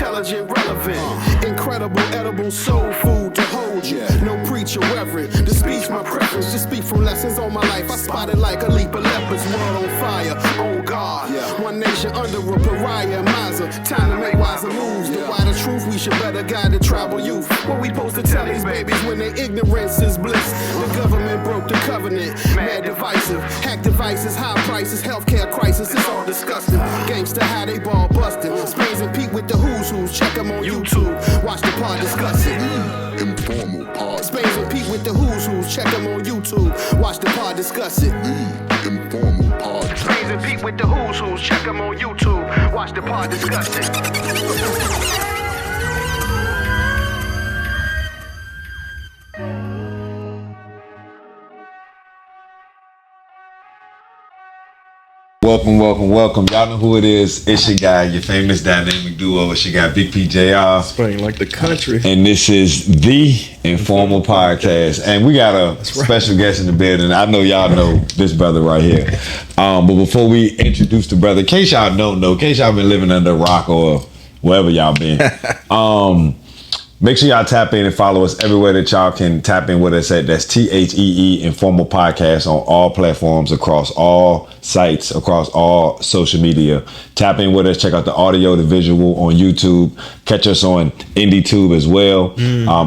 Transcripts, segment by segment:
intelligent, relevant, incredible, edible soul food to hold you. No preacher, reverend, the speech my preference. Just speak from lessons all my life. I spotted like a leap of leopards, world on fire, on guard. One nation under a pariah, miser. Time to make wiser moves. The wider truth, we should better guide the tribal youth. What we supposed to tell these babies when their ignorance is bliss? The government broke the covenant, mad divisive. Hack devices, high prices, healthcare crisis, it's all disgusting. Gangsta how they ball busting. Spades and Pete with the who's. Check them on YouTube. Watch the pod discuss it. Informal pod. Spades and Pete with the who's. Check them on YouTube. Watch the pod discuss it. Informal pod. Spades and Pete with the who's. Check them on YouTube. Watch the pod discuss it. Welcome. Y'all know who it is. It's your guy, your famous dynamic duo. It's your guy, Big PJR. Spraying like the country. And this is the Informal Podcast. And we got a special guest in the building. I know y'all know this brother right here. But before we introduce the brother, in case y'all don't know, in case y'all been living under a rock or wherever y'all been, make sure y'all tap in and follow us everywhere that y'all can tap in with us at. That's THEE Informal Podcast on all platforms, across all sites, across all social media. Tap in with us. Check out the audio, the visual on YouTube. Catch us on IndieTube as well.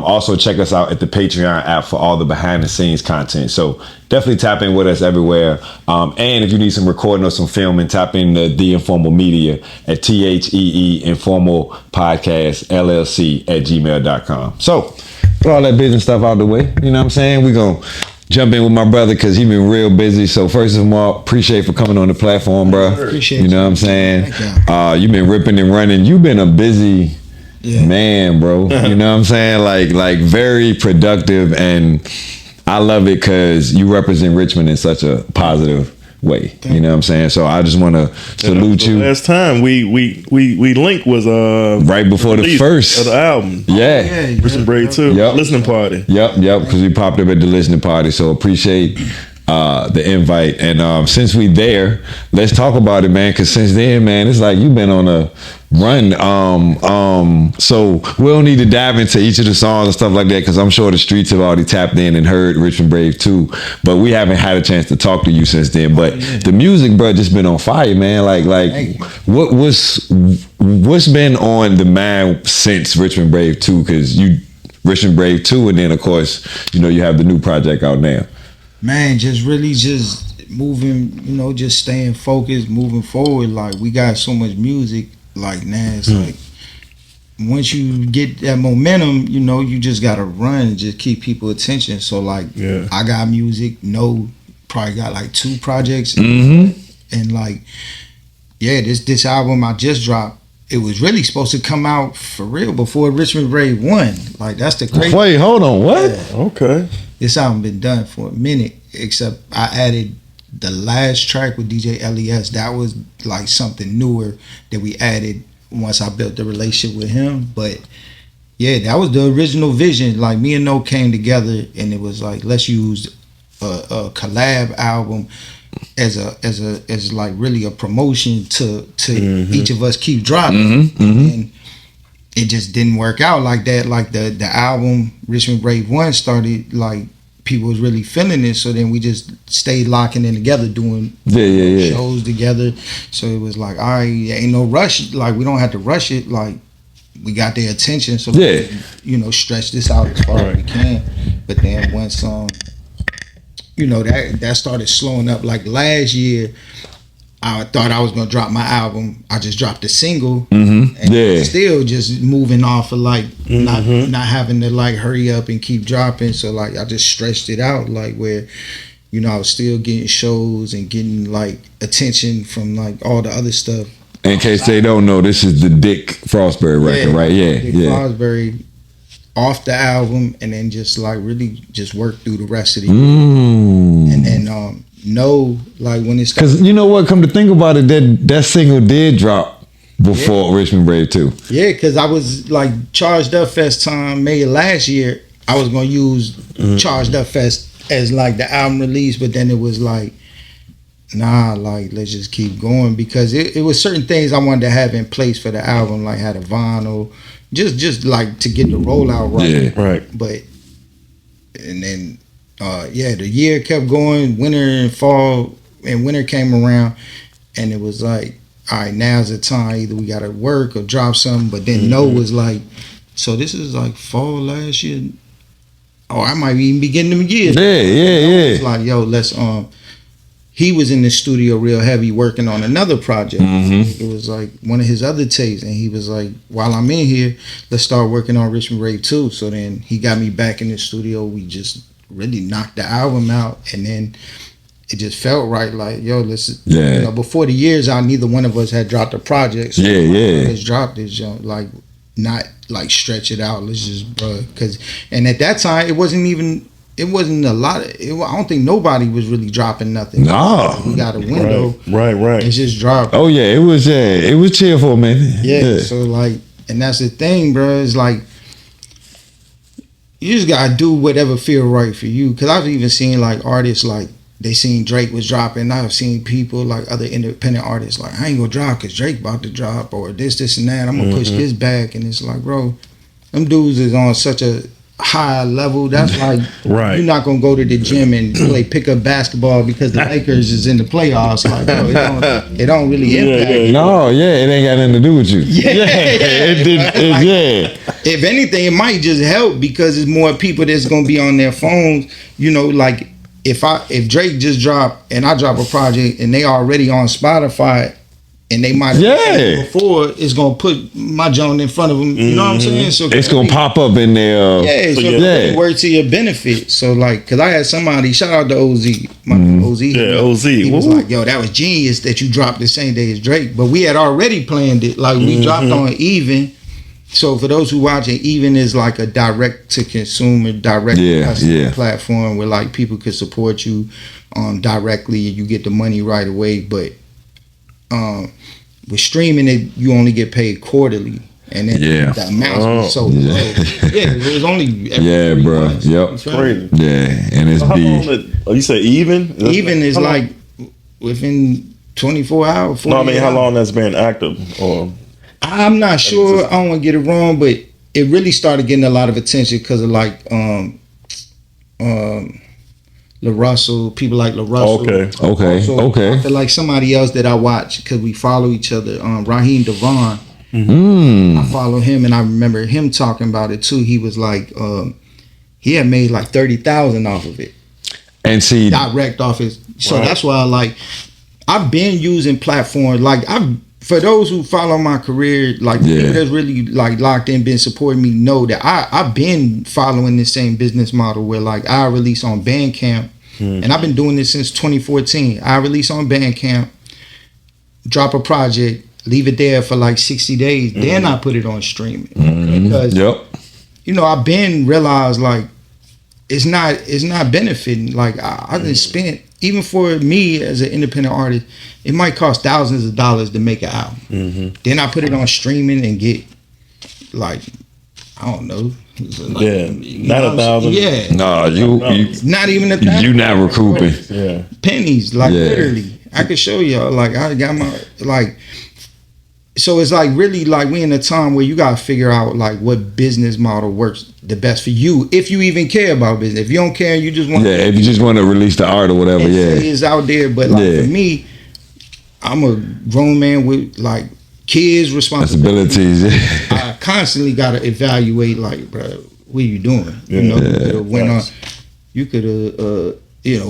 Also check us out at the Patreon app for all the behind the scenes content. So definitely tap in with us everywhere. And if you need some recording or some filming, tap in the Informal Media at THEE Informal Podcast LLC at gmail.com. So put all that business stuff out the way. You know what I'm saying? We're going to jump in with my brother because he been real busy. So first of all, appreciate for coming on the platform, bro. Appreciate you know what I'm saying? You've been ripping and running. You've been a busy man, bro. You know what I'm saying? Like very productive, and I love it because you represent Richmond in such a positive way. You know what I'm saying? So I just want to salute you. Last time we linked was right before the first of the album. Richmond Brave 2 listening party. Yep, because we popped up at the listening party. So appreciate the invite. And since we there, let's talk about it, man, because since then, man, it's like you've been on a run. So we don't need to dive into each of the songs and stuff like that, because I'm sure the streets have already tapped in and heard Richmond Brave 2, but we haven't had a chance to talk to you since then. But the music, bro, just been on fire, man. Like what's been on the mind since Richmond Brave 2? Because you Richmond Brave 2, and then of course, you know, you have the new project out now. Man, just moving, you know, just staying focused, moving forward. Like, we got so much music, like, now it's like, once you get that momentum, you know, you just gotta run and just keep people attention. So, like, I got music, probably got like 2 projects. And like, this album I just dropped, it was really supposed to come out for real before Richmond Brave 1. Like, that's the crazy. Wait, hold on, what? Yeah. Okay. This album been done for a minute, except I added the last track with DJ LES. That was like something newer that we added once I built the relationship with him. But yeah, that was the original vision. Like, me and No came together, and it was like, let's use a collab album as like really a promotion to each of us keep dropping. And it just didn't work out like that. Like the album Richmond Brave 1 started, like, people was really feeling it, so then we just stayed locking in together, doing shows together. So it was like, all right, ain't no rush. Like, we don't have to rush it. Like, we got their attention, so we can, you know, stretch this out as far as we can. But then once you know, that started slowing up. Like, last year, I thought I was gonna drop my album. I just dropped a single, and still just moving off of like not having to like hurry up and keep dropping. So like, I just stretched it out, like, where, you know, I was still getting shows and getting like attention from like all the other stuff. In case they don't know, this is the Dick Frostberry record, right? Dick Frostberry off the album, and then just like really just work through the rest of the year, and then like when it's, because you know what, come to think about it, that single did drop before Richmond Brave 2. Yeah, because I was like, Charged Up Fest time, May of last year, I was gonna use Charged Up Fest as like the album release, but then it was like nah, like let's just keep going, because it was certain things I wanted to have in place for the album, like had a vinyl, just like to get the rollout right. Yeah. Right. But and then the year kept going, winter and fall, and winter came around, and it was like, all right, now's the time, either we gotta work or drop something. But then No was like, so this is like fall last year. Oh, I might even be getting them years. Yeah. It's like, yo, let's he was in the studio real heavy working on another project. Mm-hmm. It was like one of his other tapes, and he was like, while I'm in here, let's start working on Richmond Rave 2. So then he got me back in the studio. We just really knocked the album out, and then it just felt right. Like, yo, let's before the years out, neither one of us had dropped a project. So let's drop this junk. Like, not like stretch it out. Let's just, bro, and at that time it wasn't a lot of, I don't think nobody was really dropping nothing. No. We got a window. Right. It's just dropped. Oh yeah, it was chill for a minute. Yeah. So like, and that's the thing, bro. It's like, you just gotta do whatever feel right for you. Cause I've even seen like artists, like they seen Drake was dropping. I've seen people like other independent artists like, I ain't gonna drop cause Drake about to drop, or this and that. I'm gonna push this back. And it's like, bro, them dudes is on such a high level. That's like, you're not gonna go to the gym and play pickup basketball because the Lakers is in the playoffs. Like, bro, it don't really impact you. No, it ain't got nothing to do with you. If anything, it might just help because it's more people that's gonna be on their phones. You know, like if Drake just dropped and I drop a project and they already on Spotify, and they might have before, it's gonna put my joint in front of them. You know what I'm saying? So it's gonna pop up in there. It works to your benefit. So like, cause I had somebody, shout out to OZ, OZ. Yeah, OZ. He was like, yo, that was genius that you dropped the same day as Drake. But we had already planned it. Like we dropped on Even. So for those who watch it, Even is like a direct to consumer, direct to customer platform where like people could support you directly and you get the money right away. But with streaming it, you only get paid quarterly, and then the amounts was so low. It was only every 3 bro. months. Yep. It's crazy. And it's you say Even? Even is like within 24 hours. No, I mean, how long that's been active? Or I'm not sure. I don't want to get it wrong, but it really started getting a lot of attention because of like LaRussell, people like LaRussell. Okay. I feel like somebody else that I watch because we follow each other, Raheem Devon. I follow him, and I remember him talking about it too. He was like, he had made like 30,000 off of it, and see direct off his. So that's why I've been using platforms like for those who follow my career, like people that's really like locked in, been supporting me, know that I've been following the same business model where like I release on Bandcamp, and I've been doing this since 2014. I release on Bandcamp, drop a project, leave it there for like 60 days, then I put it on streaming because you know I've been realized like it's not benefiting. Like I just spent, even for me as an independent artist, it might cost thousands of dollars to make an album. Then I put it on streaming and get like, I don't know. Like, not 1,000. Yeah. No, you not even 1,000. You not recouping. Pennies, like literally. I could show y'all. Like I got my like. So it's like really like we in a time where you gotta figure out like what business model works the best for you, if you even care about business. If you don't care, you just want if you just want to release the art or whatever, it's out there. But like for me, I'm a grown man with like kids, responsibilities. I constantly gotta evaluate like, bro, what are you doing? You know, you could have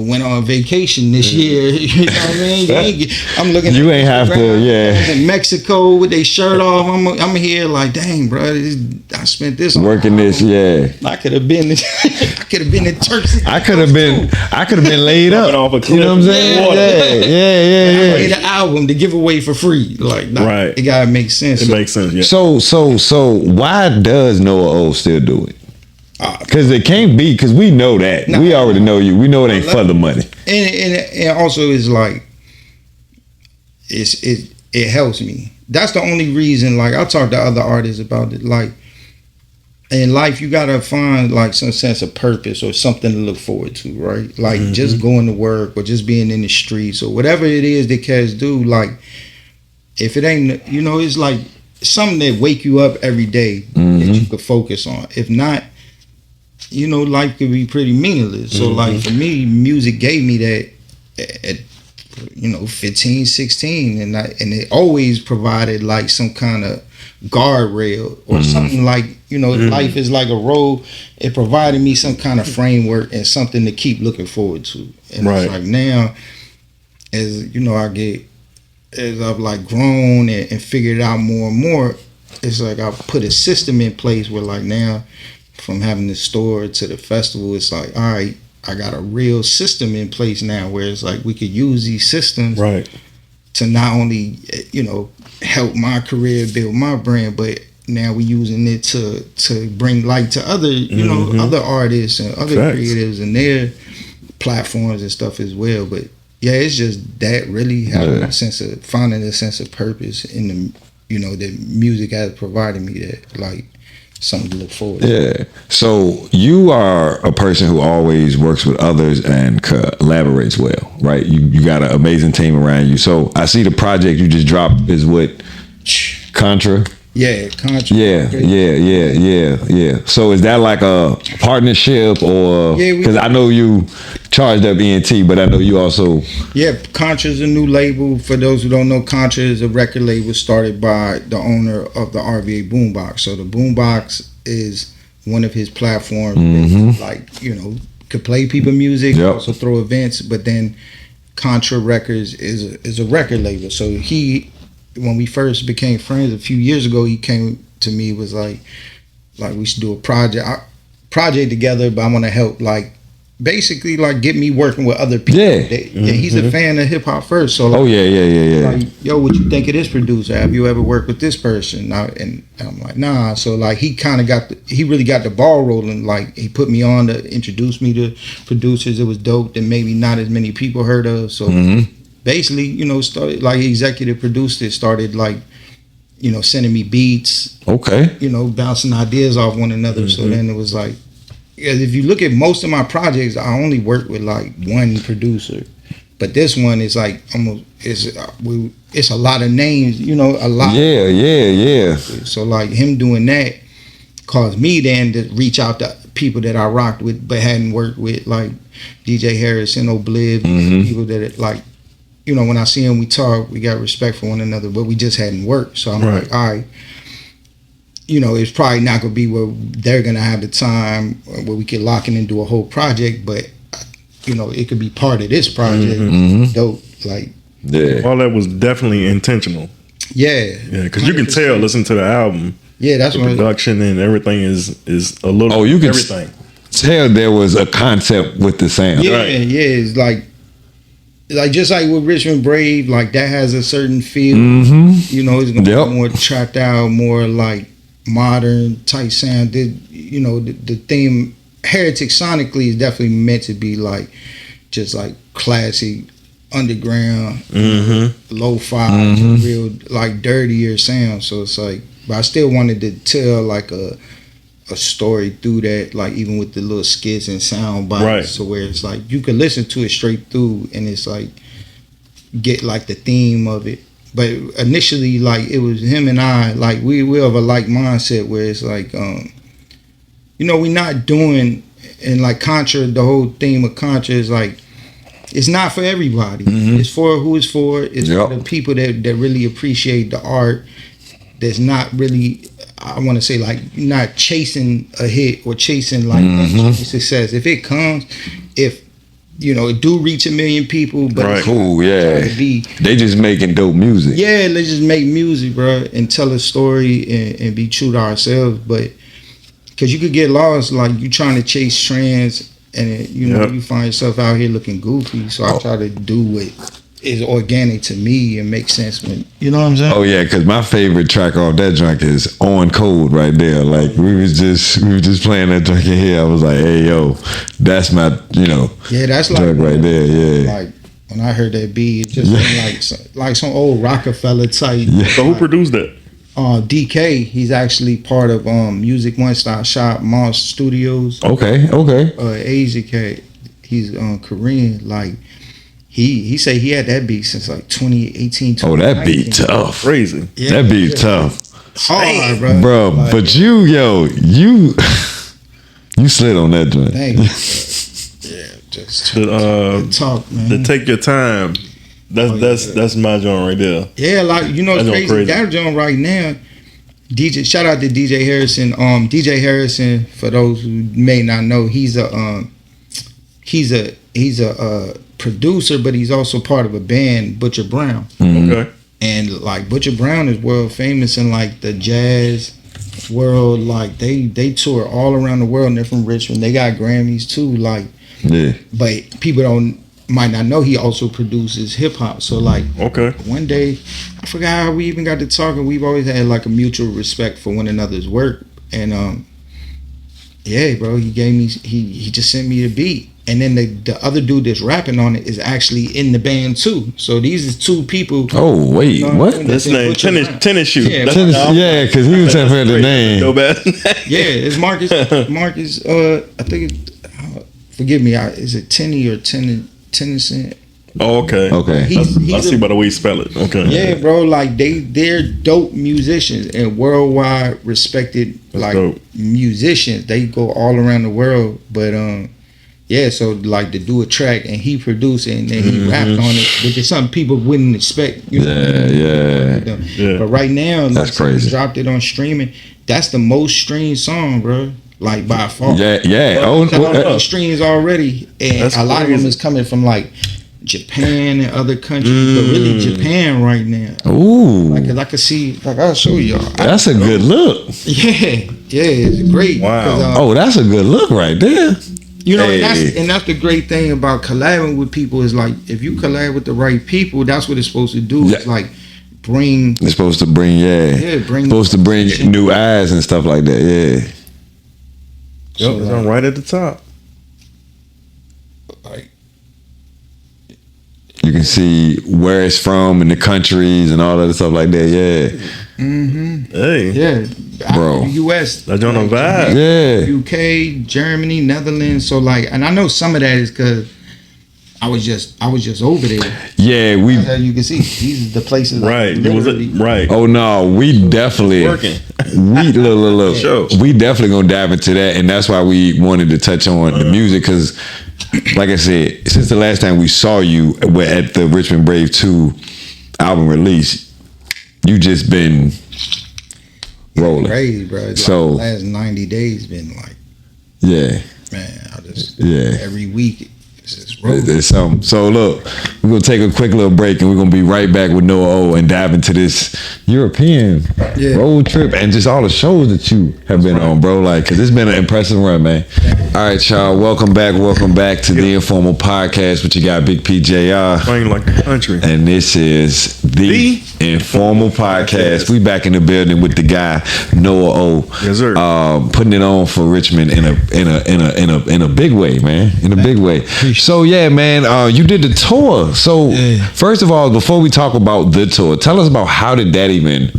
went on vacation this year. You know what I mean? I'm looking. You ain't have to, in Mexico with their shirt off. I'm here like, dang, bro. I spent this working this. I could have been. I could have been in Turkey. I could have been laid up. You know what I'm saying? Yeah. I made an album to give away for free. Like, it gotta make sense. It makes sense. Yeah. So why does Noah O still do it? Because it can't be, because we know that. We already know you. We know it ain't for the money. And also it's like, it helps me. That's the only reason. Like I talk to other artists about it. Like in life you gotta find like some sense of purpose or something to look forward to, right? Like just going to work or just being in the streets or whatever it is that cats do. Like if it ain't, it's like something that wake you up every day that you could focus on. If not, life could be pretty meaningless. So like for me, music gave me that at 15, 16, and it always provided like some kind of guardrail or something like, if life is like a road, it provided me some kind of framework and something to keep looking forward to. And it's like now, as as I've like grown and figured it out more and more, it's like I've put a system in place where like now, from having the store to the festival, it's like, all right, I got a real system in place now where it's like we could use these systems to not only, help my career, build my brand, but now we're using it to bring light to other, other artists and other creatives and their platforms and stuff as well. But yeah, it's just that really having finding a sense of purpose in the, that music has provided me that like something to look forward to. Yeah. So you are a person who always works with others and collaborates well, right? You got an amazing team around you. So I see the project you just dropped is what, Contra? Yeah, Contra. Yeah. So is that like a partnership or, because I know you charged up ENT, but I know you also. Yeah, Contra's a new label. For those who don't know, Contra is a record label started by the owner of the RVA Boombox. So the Boombox is one of his platforms that, like, could play people music, also throw events, but then Contra Records is a record label. So when we first became friends a few years ago, he came to me, was like we should do a project together, but I want to help, like, basically like get me working with other people. He's a fan of hip hop first, so like, like, yo, what you think of this producer? Have you ever worked with this person? And I'm like, nah. So like he really got the ball rolling. Like he put me on to introduce me to producers. It was dope that maybe not as many people heard of. So basically, started like executive produced it, started like, sending me beats. Bouncing ideas off one another. So then it was like, if you look at most of my projects, I only work with like one producer, but this one is like it's a lot of names, a lot. Yeah. So like him doing that caused me then to reach out to people that I rocked with but hadn't worked with, like DJ Harrison, Obliv, people that like, when I see him, we talk, we got respect for one another, but we just hadn't worked. So I'm like, all right. It's probably not going to be where they're going to have the time where we can lock in and do a whole project, but, it could be part of this project. Dope. Like, all that was definitely intentional. Yeah. Yeah, because you can tell, listen to the album. Yeah, that's the production and everything is a little. Oh, you can everything. Tell there was a concept with the sound. Yeah, it's like just like with Richmond Brave, like that has a certain feel. It's going to be more trapped out, more like modern type sound. The theme Heretic sonically is definitely meant to be like just like classic underground, lo-fi, real like dirtier sound. So it's like, but I still wanted to tell like a story through that, like even with the little skits and sound bites, so where it's like you can listen to it straight through and it's like get like the theme of it. But initially, like it was him and I, like we have a like mindset where it's like, we're not doing, and like Contra, the whole theme of Contra is like, it's not for everybody. It's for who it's for. It's for the people that really appreciate the art. That's not really, I want to say, like, not chasing a hit or chasing like success. If it comes, if it do reach 1 million people, but cool, they just making dope music. Yeah, let's just make music, bro, and tell a story and be true to ourselves. But because you could get lost, like you trying to chase trends, and you find yourself out here looking goofy. So I try to do what is organic to me and make sense when, you know what I'm saying? Oh yeah, because my favorite track off that joint is On Code right there. Like we was just playing that joint in here. I was like, hey yo, that's my that's like right there. Yeah, like when I heard that beat, it just like some old Rockefeller type. So who produced that? DK, he's actually part of Music One Stop Shop, Moss Studios. Okay. Asia cat. He's Korean. Like he say he had that beat since like 2018. Oh, that beat tough. Crazy. Yeah, That beat tough. hard, bro. Like, but you slid on that joint. thanks. Yeah, just talk, man. The Take Your Time. That's my joint right there. Yeah, like you know, it's crazy. That joint right now. DJ, shout out to DJ Harrison. DJ Harrison, for those who may not know, he's a producer, but he's also part of a band, Butcher Brown. Mm-hmm. Okay. And like Butcher Brown is world famous in like the jazz world. Like they tour all around the world. And they're from Richmond. They got Grammys too. Like, Yeah. but people might not know he also produces hip hop. So like, Okay. one day, I forgot how we even got to talking. We've always had like a mutual respect for one another's work. And yeah, bro, he just sent me the beat. And then the other dude that's rapping on it is actually in the band too. So these is two people. Oh wait, what? This name tennis shoe. Yeah, Yeah, because he was saying the name. No bad. Yeah, it's Marcus. Marcus. I think forgive me. Is it Tenny or Tennyson? Oh, okay. Okay. I see by the way you spell it. Okay. Yeah, bro. Like they're dope musicians and worldwide respected dope. musicians. They go all around the world. But yeah. So like to do a track and he produced it and then he rapped on it, which is something people wouldn't expect. You know? Yeah. But right now, That's crazy. He dropped it on streaming. That's the most streamed song, bro. Like by far. Yeah. Streams already, and That's a lot of crazy. them is coming from like Japan and other countries, but really Japan right now. Ooh, Like, 'cause I can see, like I'll show y'all. that's a good look. Yeah, it's great. Wow. 'Cause, Oh, that's a good look right there. you know, Hey. and that's the great thing about collabing with people is like if you collab with the right people, that's what it's supposed to do. Yeah. It's like bring. It's supposed to bring supposed to bring new eyes and stuff like that. Yeah. Yep, it's on right at the top. Like, You can see where it's from and the countries and all that stuff like that. Yeah. Hey. yeah, Bro. U.S. That joint on vibe. Yeah. UK, Germany, Netherlands. So like, and I know some of that is because I was just over there. Yeah. As you can see, these are the places. Right. Like, literally- Right. Oh no, we definitely Working. We look. Sure. We definitely gonna dive into that, and that's why we wanted to touch on the music because, like I said, since the last time we saw you at the Richmond Brave 2 album release, you just been rolling. crazy, bro. It's So- like the last 90 days been like, Yeah. man, I just Yeah. every week it's just rolling. There's something. So look, we're gonna take a quick little break and we're gonna be right back with Noah O and dive into this European road trip and just all the shows that you have been on, bro. Like, cause it's been an impressive run, man. All right, y'all. Welcome back to the Informal Podcast. What you got, Big PJR, Playing like the country. and this is the Informal Podcast. We back in the building with the guy Noah O. Yes, sir. Putting it on for Richmond in a big way, man. In a big way. So yeah, man, you did the tour. So first of all, before we talk about the tour, tell us about how did that even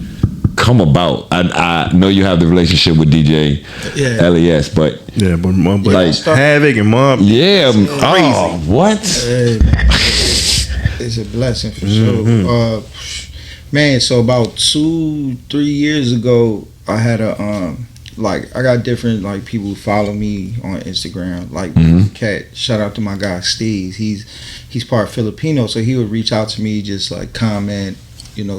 come about? I know you have the relationship with DJ LES, but Yeah, but like Havoc and MOBB. yeah, oh, what? Hey, man, it's a blessing for sure. Man, so about 2-3 years ago, I had a I got different like people who follow me on Instagram. Like Cat, shout out to my guy Steve. He's part Filipino, so he would reach out to me, just like comment,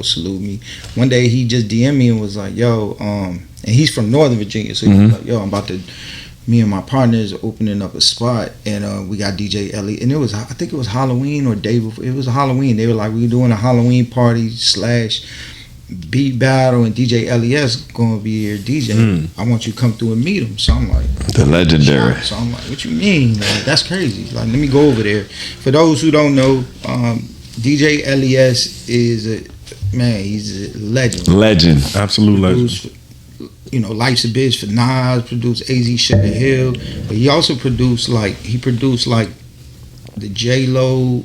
salute me. One day he just DM'd me and was like, "Yo," and he's from Northern Virginia, so he was like, "Yo, I'm about to." Me and my partners opening up a spot, and we got DJ Ellie, and I think it was Halloween or day before. It was a Halloween. They were like, we were doing a Halloween party / beat battle, and DJ LES gonna be here DJ. I want you to come through and meet him. So I'm like, The legendary. So I'm like, what you mean? Like, that's crazy. Like, let me go over there. For those who don't know, DJ LES is he's a legend. Legend. Absolute legend. Produced, Life's a Bitch for Nas, produced AZ Sugar Hill, but he also produced like the J-Lo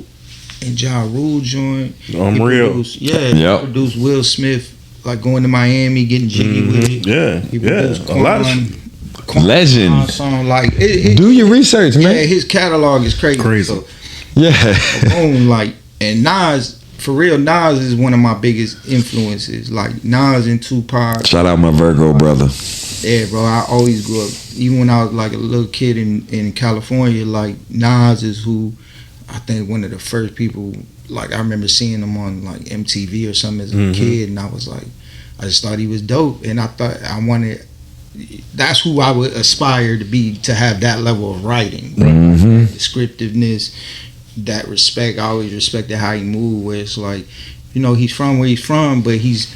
and Ja Rule joint. Unreal. He produced Will Smith like going to Miami, getting jiggy with it. Yeah, He yeah. produced A lot of Legend. song like Do your research, man. Yeah, his catalog is crazy. Crazy. So, Yeah. boom, like, and Nas, for real, Nas is one of my biggest influences. Like Nas and Tupac. Shout out my Virgo brother. Yeah, bro. I always grew up, even when I was like a little kid in California. Like Nas is who I think one of the first people. Like I remember seeing him on like MTV or something as a kid, and I was like, I just thought he was dope, and I thought I wanted. That's who I would aspire to be, to have that level of writing, descriptiveness, that respect. I always respected how he moved. Where it's like, you know, he's from where he's from, but he's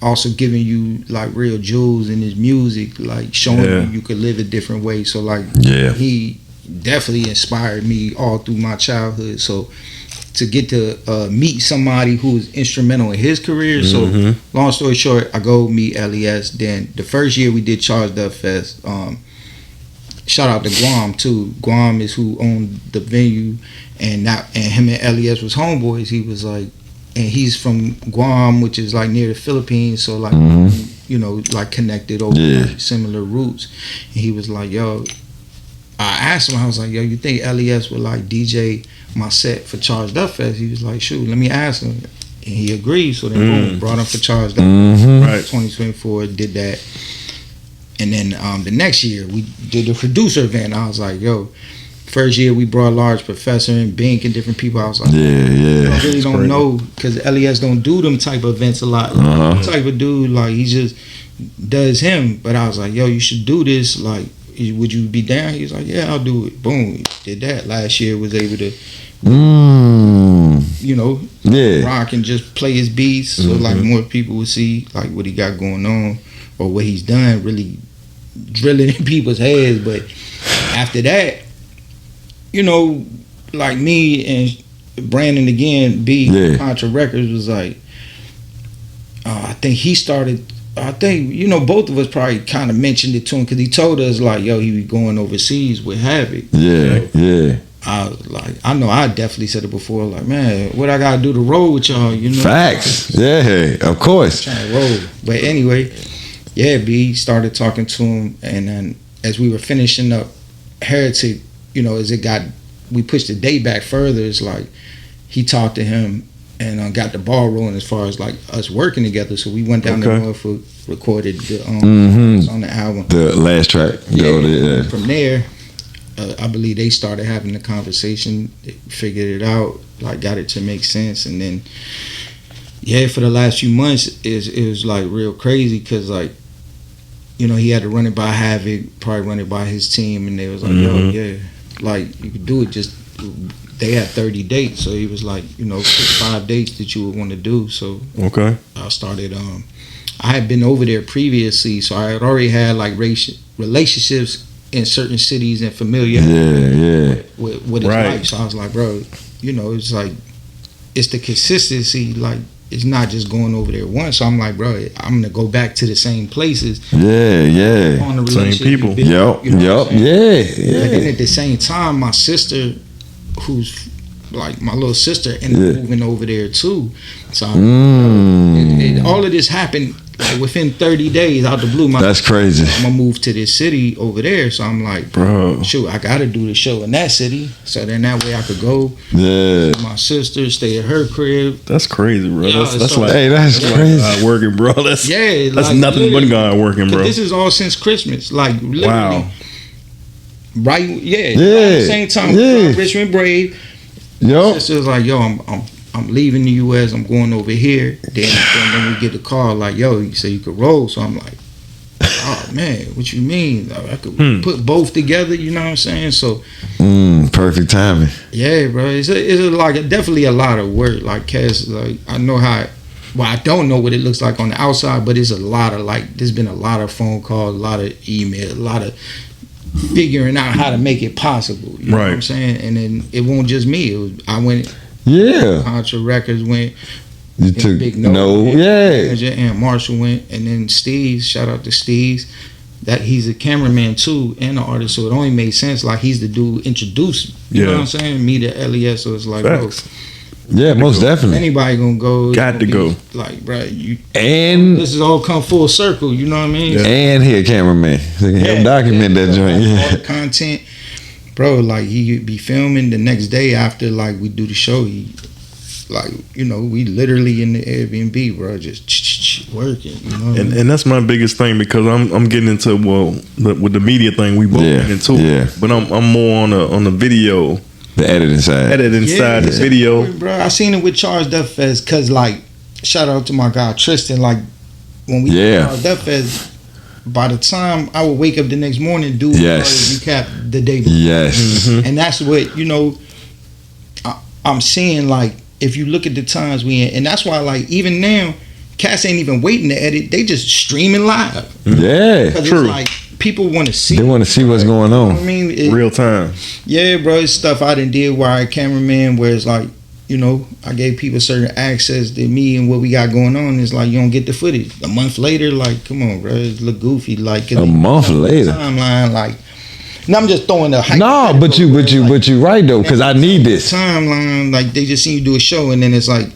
also giving you like real jewels in his music, like showing you could live a different way. So like, he definitely inspired me all through my childhood. So to get to meet somebody who was instrumental in his career. So long story short, I go meet LES. Then the first year we did Charged Up Fest. Shout out to Guam too. Guam is who owned the venue, and him and LES was homeboys. He was like, and he's from Guam, which is like near the Philippines. So like, you know, like connected over like, similar roots. And he was like, yo. I asked him, I was like, yo, you think LES would like DJ my set for Charged Up Fest? He was like, shoot, let me ask him. And he agreed. So then boom, brought him for Charged Up Fest. 2024, did that. And then the next year we did the producer event. I was like, yo, first year we brought Large Professor and Bink and different people. I was like, I really don't know, because LES don't do them type of events a lot. Type of dude, like he just does him. But I was like, yo, you should do this, like, would you be down? He was like, yeah, I'll do it. Boom, he did that. Last year was able to, you know, rock and just play his beats, so like more people would see like what he got going on or what he's done, really drilling in people's heads. But after that, you know, like me and Brandon again, Contra Records was like, I think he started. I think, you know, both of us probably kind of mentioned it to him, because he told us like, yo, he was going overseas with HAVOC. I was like, I know I definitely said it before, like, man, what I gotta do to roll with y'all, you know? Facts. Of course. Trying to roll. But anyway, B started talking to him, and then as we were finishing up HERETIC, you know, we pushed the date back further, it's like he talked to him and got the ball rolling as far as like us working together. So we went down to Norfolk, recorded the on the album, the last track. From there, I believe they started having the conversation, they figured it out, like got it to make sense, and then for the last few months it was like real crazy, because like, you know, he had to run it by HAVOC, probably run it by his team, and they was like, yo, like you could do it, just they had 30 dates, so he was like, you know, pick 5 dates that you would want to do. So I started. I had been over there previously, so I had already had like relationships in certain cities and familiar with what it's like. So I was like, bro, you know, it's like, it's the consistency. Like, it's not just going over there once. So I'm like, bro, I'm gonna go back to the same places. On the same people. But then at the same time, my sister, who's like my little sister, ended up moving over there too. So all of this happened like within 30 days out the blue. That's crazy. I'm gonna move to this city over there, so I'm like, bro, shoot, I gotta do the show in that city, so then that way I could go to my sister, stay at her crib. That's crazy, bro. That's so, like, hey, that's crazy. Working, bro. That's like, nothing but God working, bro. This is all since Christmas, like literally. Wow. Right, at the same time, Richmond Brave. My sister was like, yo, I'm leaving the U.S. I'm going over here. Then we get the call like, yo, you say you could roll. So I'm like, oh man, what you mean? Like, I could put both together. You know what I'm saying? So perfect timing. Yeah, bro. It's definitely a lot of work. Like Cass, like I know how. Well, I don't know what it looks like on the outside, but it's a lot of like. There's been a lot of phone calls, a lot of email, a lot of figuring out how to make it possible. You know what I'm saying? And then it won't just me. I went. Contra Records went. You took Big Noyd. And Marshall went, and then Steve's. Shout out to Steve's. That he's a cameraman too and an artist, so it only made sense. Like he's the dude introduced. You know what I'm saying? Me to LES, so it's like, bro, Yeah, most definitely. Anybody gonna go? Got to go. Like, bro, And this is all come full circle. You know what I mean? and he a cameraman. So he help document that joint. All Yeah. the content, bro. Like he be filming the next day after like we do the show. He like we literally in the Airbnb, bro, just working. You know, And that's my biggest thing because I'm getting into with the media thing we both get into. Yeah. But I'm more on the video. The editing side. Editing side, the video. Bro, I seen it with Charles Duff Fest because, like, shout out to my guy Tristan. Like, when we did Charles Duff Fest, by the time I would wake up the next morning, do recap the day before. Yes. And that's what, I'm seeing, like, if you look at the times we in, and that's why, like, even now, cats ain't even waiting to edit. They just streaming live. Yeah. Because True. it's like, people want to see. They want to see what's going on. I mean, Real time. yeah, bro, it's stuff I done did where I cameraman, where it's like, I gave people certain access to me and what we got going on. It's like you don't get the footage. A month later, like, come on, bro, it look goofy. Like A month later. timeline, like, and I'm just throwing the No, but you right though, because I need this. timeline. Like they just seen you do a show, and then it's like,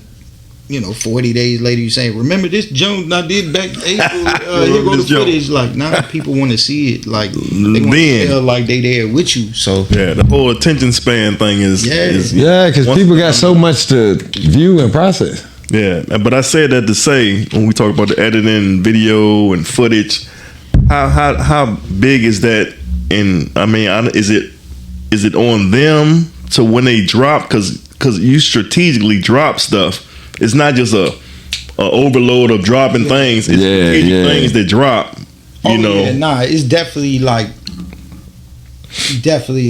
40 days later, you say, remember this Jones I did back April? Here go the footage. Like, now people want to see it. Like, they want to feel like they there with you. So Yeah, the whole attention span thing is Yeah, because people got so much to view and process. Yeah, but I said that to say when we talk about the editing, video, and footage, how big is that? And I mean, is it on them to when they drop? Because you strategically drop stuff. It's not just a overload of dropping things. It's things that drop. It's definitely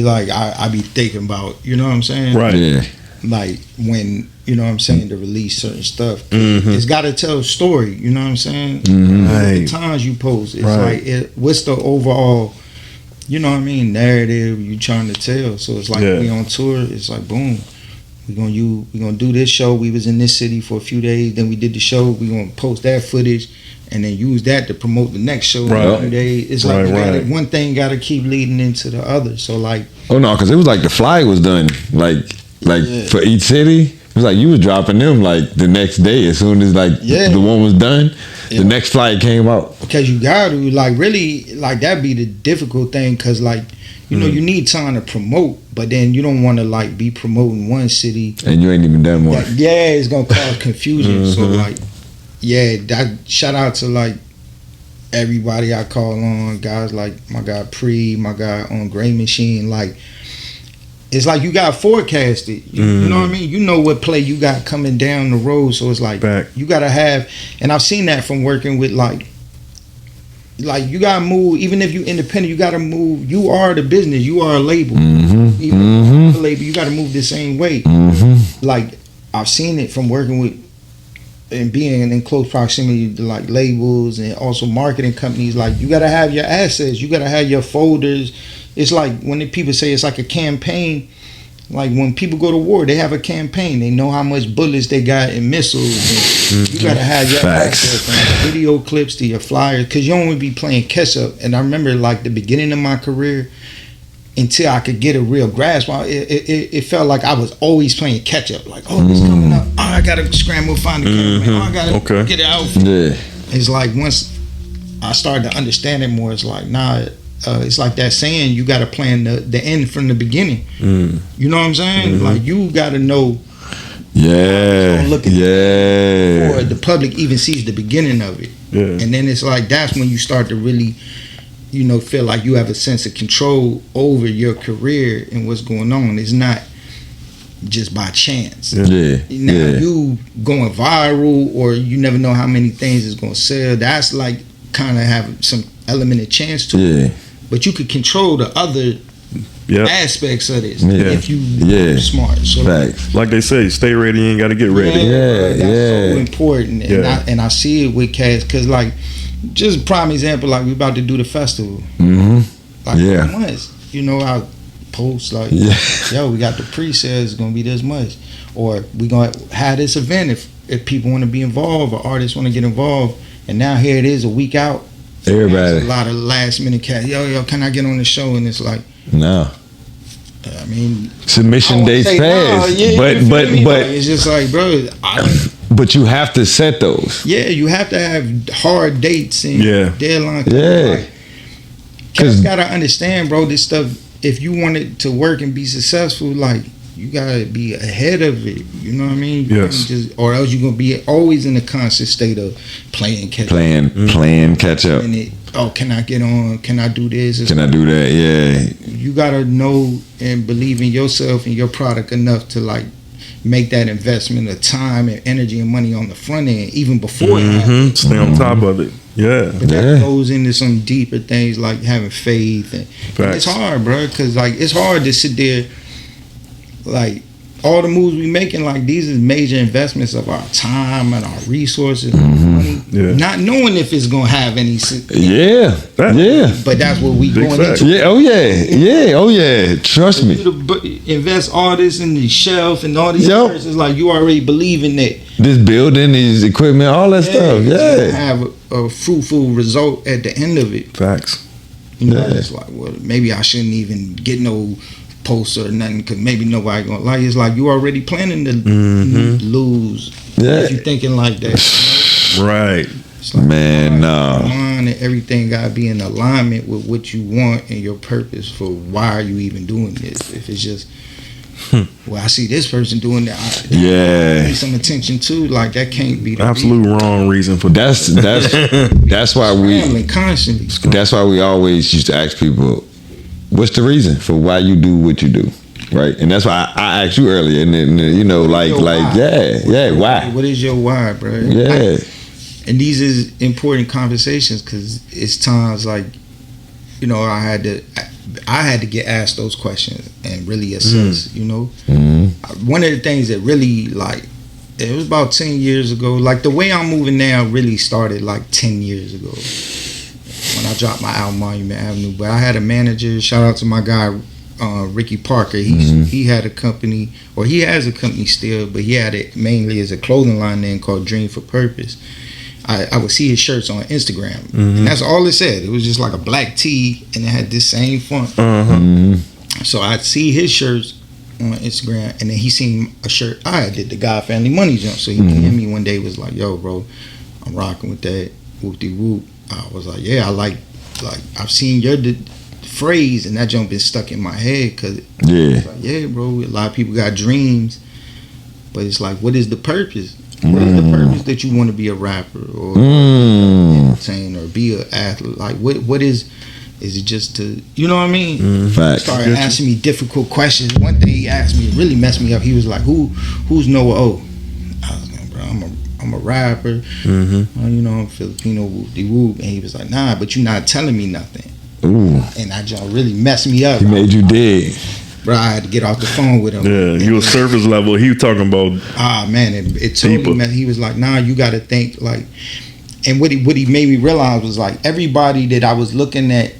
like I be thinking about. You know what I'm saying? Right. Yeah. Like when to release certain stuff, it's got to tell a story. You know what I'm saying? The times you post, it's like what's the overall, narrative you trying to tell. So it's like we on tour. It's like boom, we gonna do this show. We was in this city for a few days. Then we did the show. We gonna post that footage and then use that to promote the next show. In a few days. It's like one thing got to keep leading into the other. So like, oh no, because it was like the flyer was done for each city. It was like you was dropping them like the next day as soon as the one was done. The next flight came out. Because you got to really that be the difficult thing because you need time to promote, but then you don't want to be promoting one city and you ain't even done one. It's gonna cause confusion. So that shout out to everybody I call on, guys like my guy Pre, my guy on Gray Machine. It's like you got forecasted. You know what I mean? You know what play you got coming down the road. So it's like you gotta have, and I've seen that from working with you gotta move. Even if you independent, you gotta move. You are the business. You are a label. Even if you're a label, you gotta move the same way. Like I've seen it from working with and being in close proximity to labels and also marketing companies. Like you gotta have your assets. You gotta have your folders. It's like when the people say it's like a campaign. Like when people go to war, they have a campaign. They know how much bullets they got and missiles. And you gotta have your access from video clips to your flyers, because you don't want to be playing catch up. And I remember the beginning of my career, until I could get a real grasp, it felt like I was always playing catch up. Like, it's coming up. Oh, I gotta scramble, find the cameraman. Oh, I gotta get it out. Yeah. It's like once I started to understand it more, it's like it's like that saying, you got to plan the end from the beginning. You know what I'm saying? Like you got to know. Before the public even sees the beginning of it. And then it's like that's when you start to really, feel like you have a sense of control over your career and what's going on. It's not just by chance. You going viral, or you never know how many things it's gonna sell. That's kind of have some element of chance to it. But you could control the other aspects of this if you smart. So like they say, stay ready, you ain't got to get ready. That's so important. And I see it with cats because just a prime example, we about to do the festival. Months, I post yo, we got the pre-sales, it's gonna be this much, or we gonna have this event if people want to be involved or artists want to get involved. And now here it is, a week out. Everybody. A lot of last minute cats. Yo, can I get on the show? And it's like, no. I mean, submission I dates say, fast. nah, yeah, but you feel me? but Like, it's just like, bro, but you have to set those. yeah, you have to have hard dates and Yeah. deadlines. Yeah. Like, cats gotta understand, bro. This stuff. If you want it to work and be successful, like you gotta be ahead of it. You know what I mean? You Yes. can't or else you're gonna be always in a constant state of playing catch up. Playing catch up. And can I get on? Can I do this? Can I do that? Yeah. You gotta know and believe in yourself and your product enough to like make that investment of time and energy and money on the front end, even before it happens. Stay on top of it. Yeah. But that goes into some deeper things like having faith, and Facts. it's hard, bro, because like it's hard to sit there, like all the moves we making, like these is major investments of our time and our resources, and money, Yeah. not knowing if it's gonna have any. Yeah. Yeah. But that's what we Big going fact. into. Yeah. Oh yeah. Yeah. Oh yeah. Trust You me. to invest all this in the shelf and all these Yup. it's like you already believe in that. This building, these equipment, all that stuff. It's gonna Yeah. have a fruitful result at the end of it. Facts. You know, Yeah. it's like, well, maybe I shouldn't even get no poster or nothing because maybe nobody gonna like. It's like you already planning to lose. Yeah. If you thinking like that, Right. it's like, Man, your no. mind and everything gotta be in alignment with what you want and your purpose for why are you even doing this. If it's just, well, I see this person doing that. I Yeah. need some attention too. Like that can't be the Absolute wrong reason for That's why we Gambling constantly. that's why we always used to ask people, what's the reason for why you do what you do, right? And that's why I asked you earlier, and then Your why. why? What is your why, bro? Yeah, And these is important conversations because it's times like, you know, I had to get asked those questions and really assess. You know, one of the things that really like it was about 10 years ago. Like the way I'm moving now really started like 10 years ago when I dropped my album Monument Avenue. But I had a manager. Shout out to my guy Ricky Parker. He had a company, or he has a company still, but he had it mainly as a clothing line then called Dream for Purpose. I would see his shirts on Instagram, and that's all it said. It was just like a black tee, and it had this same font. So I'd see his shirts on Instagram, and then he seen a shirt I did, the God Family Money jump. So he DM'd me one day, was like, "Yo, bro, I'm rocking with that whoop de whoop." I was like, "Yeah, I like I've seen your phrase, and that jump been stuck in my head because yeah, like, yeah, bro. A lot of people got dreams, but it's like, what is the purpose? What is the purpose that you want to be a rapper or entertainer or be an athlete? Like, what is it just to, you know what I mean? Facts. Started asking me difficult questions. One thing he asked me, it really messed me up. He was like, who's Noah O? I was like, bro, I'm a rapper. You know, I'm Filipino whoop-de-whoop. And he was like, nah, but you're not telling me nothing. Ooh, And that just really messed me up. he made you dig. Bro, I had to get off the phone with him. Yeah, you was surface level. He was talking about Man, it totally Deeper. meant, he was like, nah, you got to think like, and what he made me realize was like everybody that I was looking at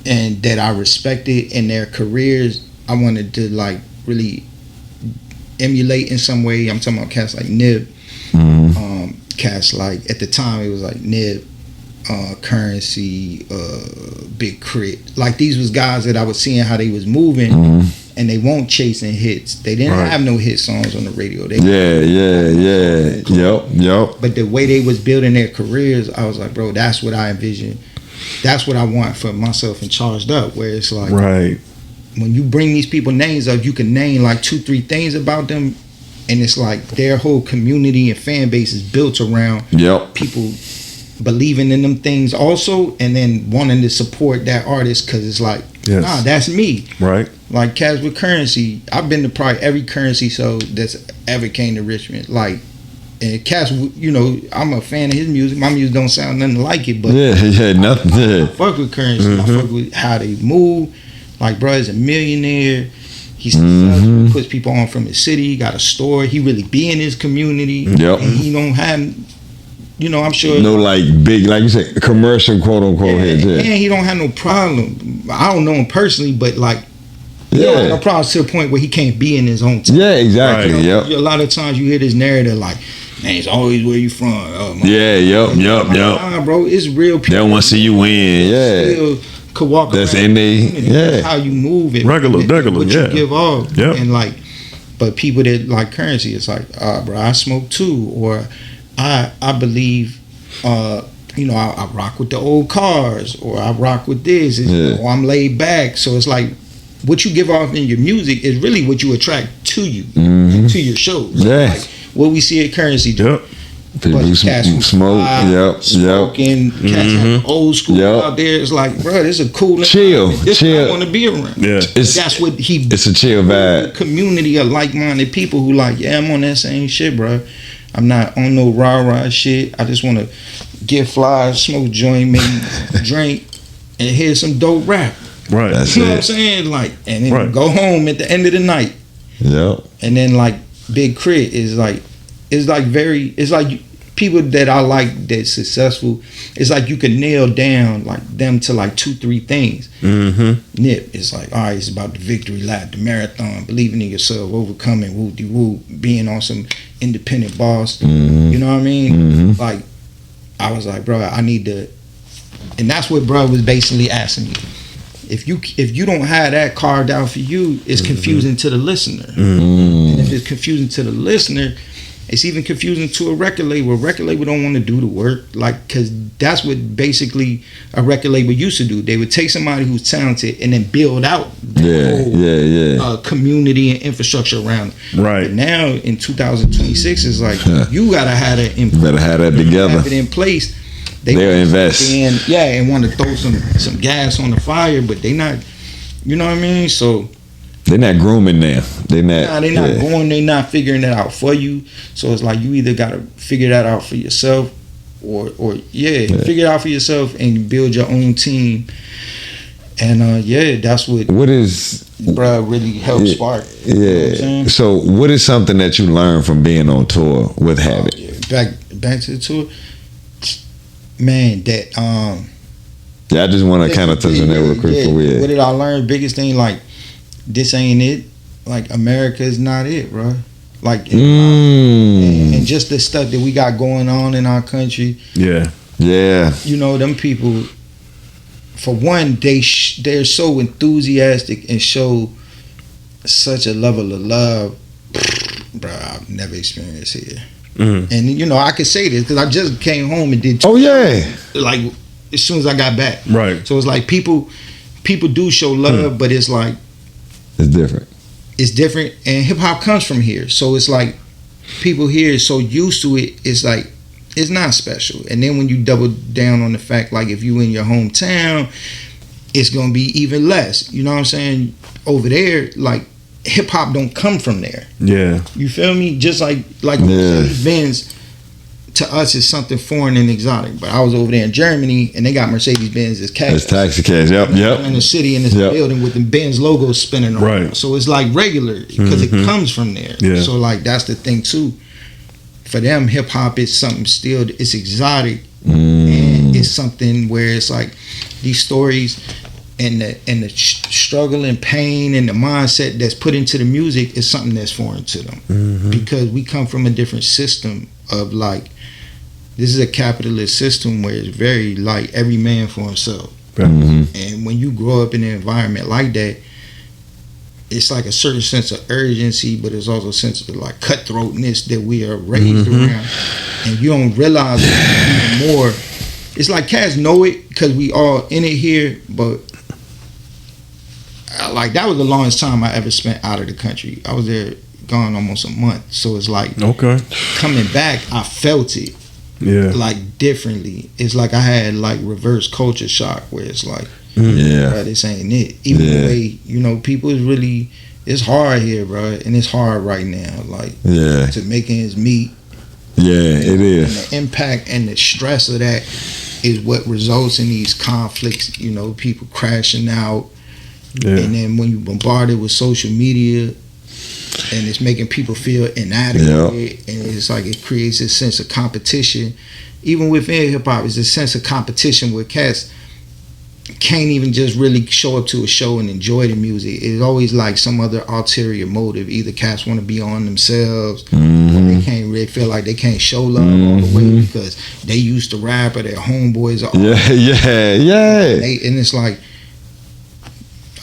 and that I respected in their careers, I wanted to like really emulate in some way. I'm talking about cats like Nib, cats like at the time it was like Nib, Currency, Big Crit. Like these was guys that I was seeing how they was moving, and they weren't chasing hits. They didn't Right. have no hit songs on the radio. They Yep. But the way they was building their careers, I was like, bro, that's what I envision. That's what I want for myself and Charged Up, where it's like, right. when you bring these people names up, you can name like 2-3 things about them, and it's like their whole community and fan base is built around Yep. people believing in them things also, and then wanting to support that artist because it's like, Yes. nah, that's me. Right. Like Cats with Currency, I've been to probably every Currency show that's ever came to Richmond. Like, and Cats, you know, I'm a fan of his music. My music don't sound nothing like it, but Nothing. I fuck with Currency. I fuck with how they move. Like, bro, he's a millionaire. He's successful, puts people on from his city. He got a store. He really be in his community. Yep. And he don't have, you know, I'm sure. No, like big, like you said, commercial quote unquote heads. And Yeah. he don't have no problem. I don't know him personally, but like, he don't have no problems to the point where he can't be in his own town. Yeah, exactly. Right. Yep. A lot of times you hear this narrative like, man, it's always where you from. Oh, Yeah. Yep. Nah, bro, it's real They people. don't want to see you win. Yeah. Still could walk That's around in the community. That's how you move it. Regular, what yeah. you give off. Yep. And like, but people that like currency, it's like, bro, I smoke too, or I believe, you know, I rock with the old cars, or I rock with this, or I'm laid back. So it's like, what you give off in your music is really what you attract to you, to your shows. Yeah. Like, what we see at currency. Yep. People who smoke. Smoking, cats have old school out there. It's like, bro, this is a cool. Chill. This I want to be around. Yeah. That's what he. It's a chill vibe. Community of like-minded people who like, yeah, I'm on that same shit, bro. I'm not on no rah-rah shit. I just want to get fly, smoke joint, maybe drink, and hear some dope rap. Right. That's You know it. what I'm saying? Like, and then Right. go home at the end of the night. Yep. And then like Big Crit is like, it's like people that I like that's successful. It's like you can nail down like them to like 2-3 things. Nip is like, all right, it's about the victory lap, the marathon, believing in yourself, overcoming, woo-de-woo, being on some independent boss. You know what I mean? Like, I was like, bro, I need to, and that's what bro was basically asking me. If you don't have that carved out for you, it's confusing to the listener. And if it's confusing to the listener, it's even confusing to a record label. A record label don't want to do the work, like, because that's what basically a record label used to do. They would take somebody who's talented and then build out the whole community and infrastructure around it. Right. But now in 2026, it's like you gotta have that. Better have that together. Have it in place. They'll invest. And want to throw some gas on the fire, but they not. You know what I mean? So. They're not grooming now. They're not Going. They're not figuring that out for you. So it's like you either gotta figure that out for yourself, or figure it out for yourself and build your own team. And that's what is bruh really helped spark. Yeah. You know what I'm saying? So what is something that you learned from being on tour with HAVOC? Back to the tour. Man, that I just want to kind of touch on that real quick for What did I learn? Biggest thing, like, this ain't it. Like, America is not it, bro. Like, and just the stuff that we got going on in our country. Yeah. You know, them people, for one, they're so enthusiastic and show such a level of love, bro, I've never experienced here. And you know, I could say this because I just came home and did. Like, as soon as I got back. Right. So it's like people do show love, but it's like it's different, and hip hop comes from here. So it's like people here is so used to it. It's like it's not special. And then when you double down on the fact, like, if you in your hometown, it's gonna be even less. You know what I'm saying? Over there, like, hip hop don't come from there. Yeah. You feel me? Just like Mercedes-Benz to us is something foreign and exotic. But I was over there in Germany and they got Mercedes-Benz as cash. It's taxi cash. Yep. In the city in this building with the Benz logo spinning around. Right. So it's like regular because it comes from there. Yeah. So like that's the thing too. For them, hip hop is something still, it's exotic, and it's something where it's like these stories and the struggle and pain and the mindset that's put into the music is something that's foreign to them, because we come from a different system of, like, this is a capitalist system where it's very like every man for himself. And when you grow up in an environment like that, it's like a certain sense of urgency, but it's also a sense of like cutthroatness that we are raised around, and you don't realize it even more. It's like cats know it because we all in it here, but like that was the longest time I ever spent out of the country. I was there gone almost a month, so it's like coming back, I felt it like differently. It's like I had like reverse culture shock where it's like, bro, this ain't it. Even the way, you know, people is really, it's hard here, bro, and it's hard right now, like to make ends meet. It is. And the impact and the stress of that is what results in these conflicts, you know, people crashing out. And then when you bombarded with social media and it's making people feel inadequate, and it's like it creates a sense of competition. Even within hip hop, it's a sense of competition where cats can't even just really show up to a show and enjoy the music. It's always like some other ulterior motive. Either cats want to be on themselves, or they can't really feel like they can't show love all the way because they used to rap or their homeboys are and and it's like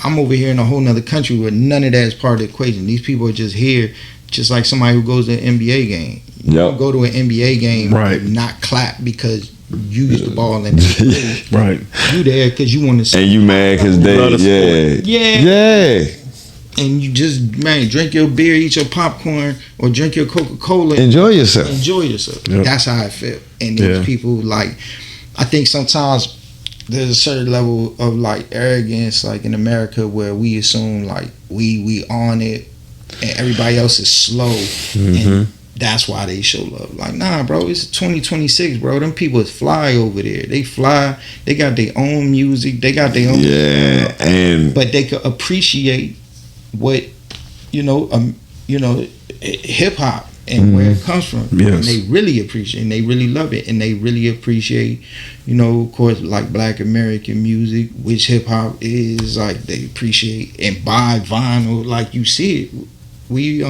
I'm over here in a whole nother country where none of that is part of the equation. These people are just here, just like somebody who goes to an NBA game. You don't go to an NBA game and not clap because you used the ball and right. You there because you want to see. And you mad because they, yeah. And you just, man, drink your beer, eat your popcorn, or drink your Coca-Cola. Enjoy yourself. Yep. That's how I feel. And these people, like, I think sometimes there's a certain level of like arrogance, like in America, where we assume like we on it and everybody else is slow, and that's why they show love. Like, nah, bro, it's 2026, bro. Them people is fly over there. They fly. They got their own music. They got their own. But they could appreciate what hip hop and where it comes from. Yes. And they really appreciate, and they really love it, and they really appreciate, of course, like Black American music, which hip hop is. Like, they appreciate and buy vinyl. Like, you see it. We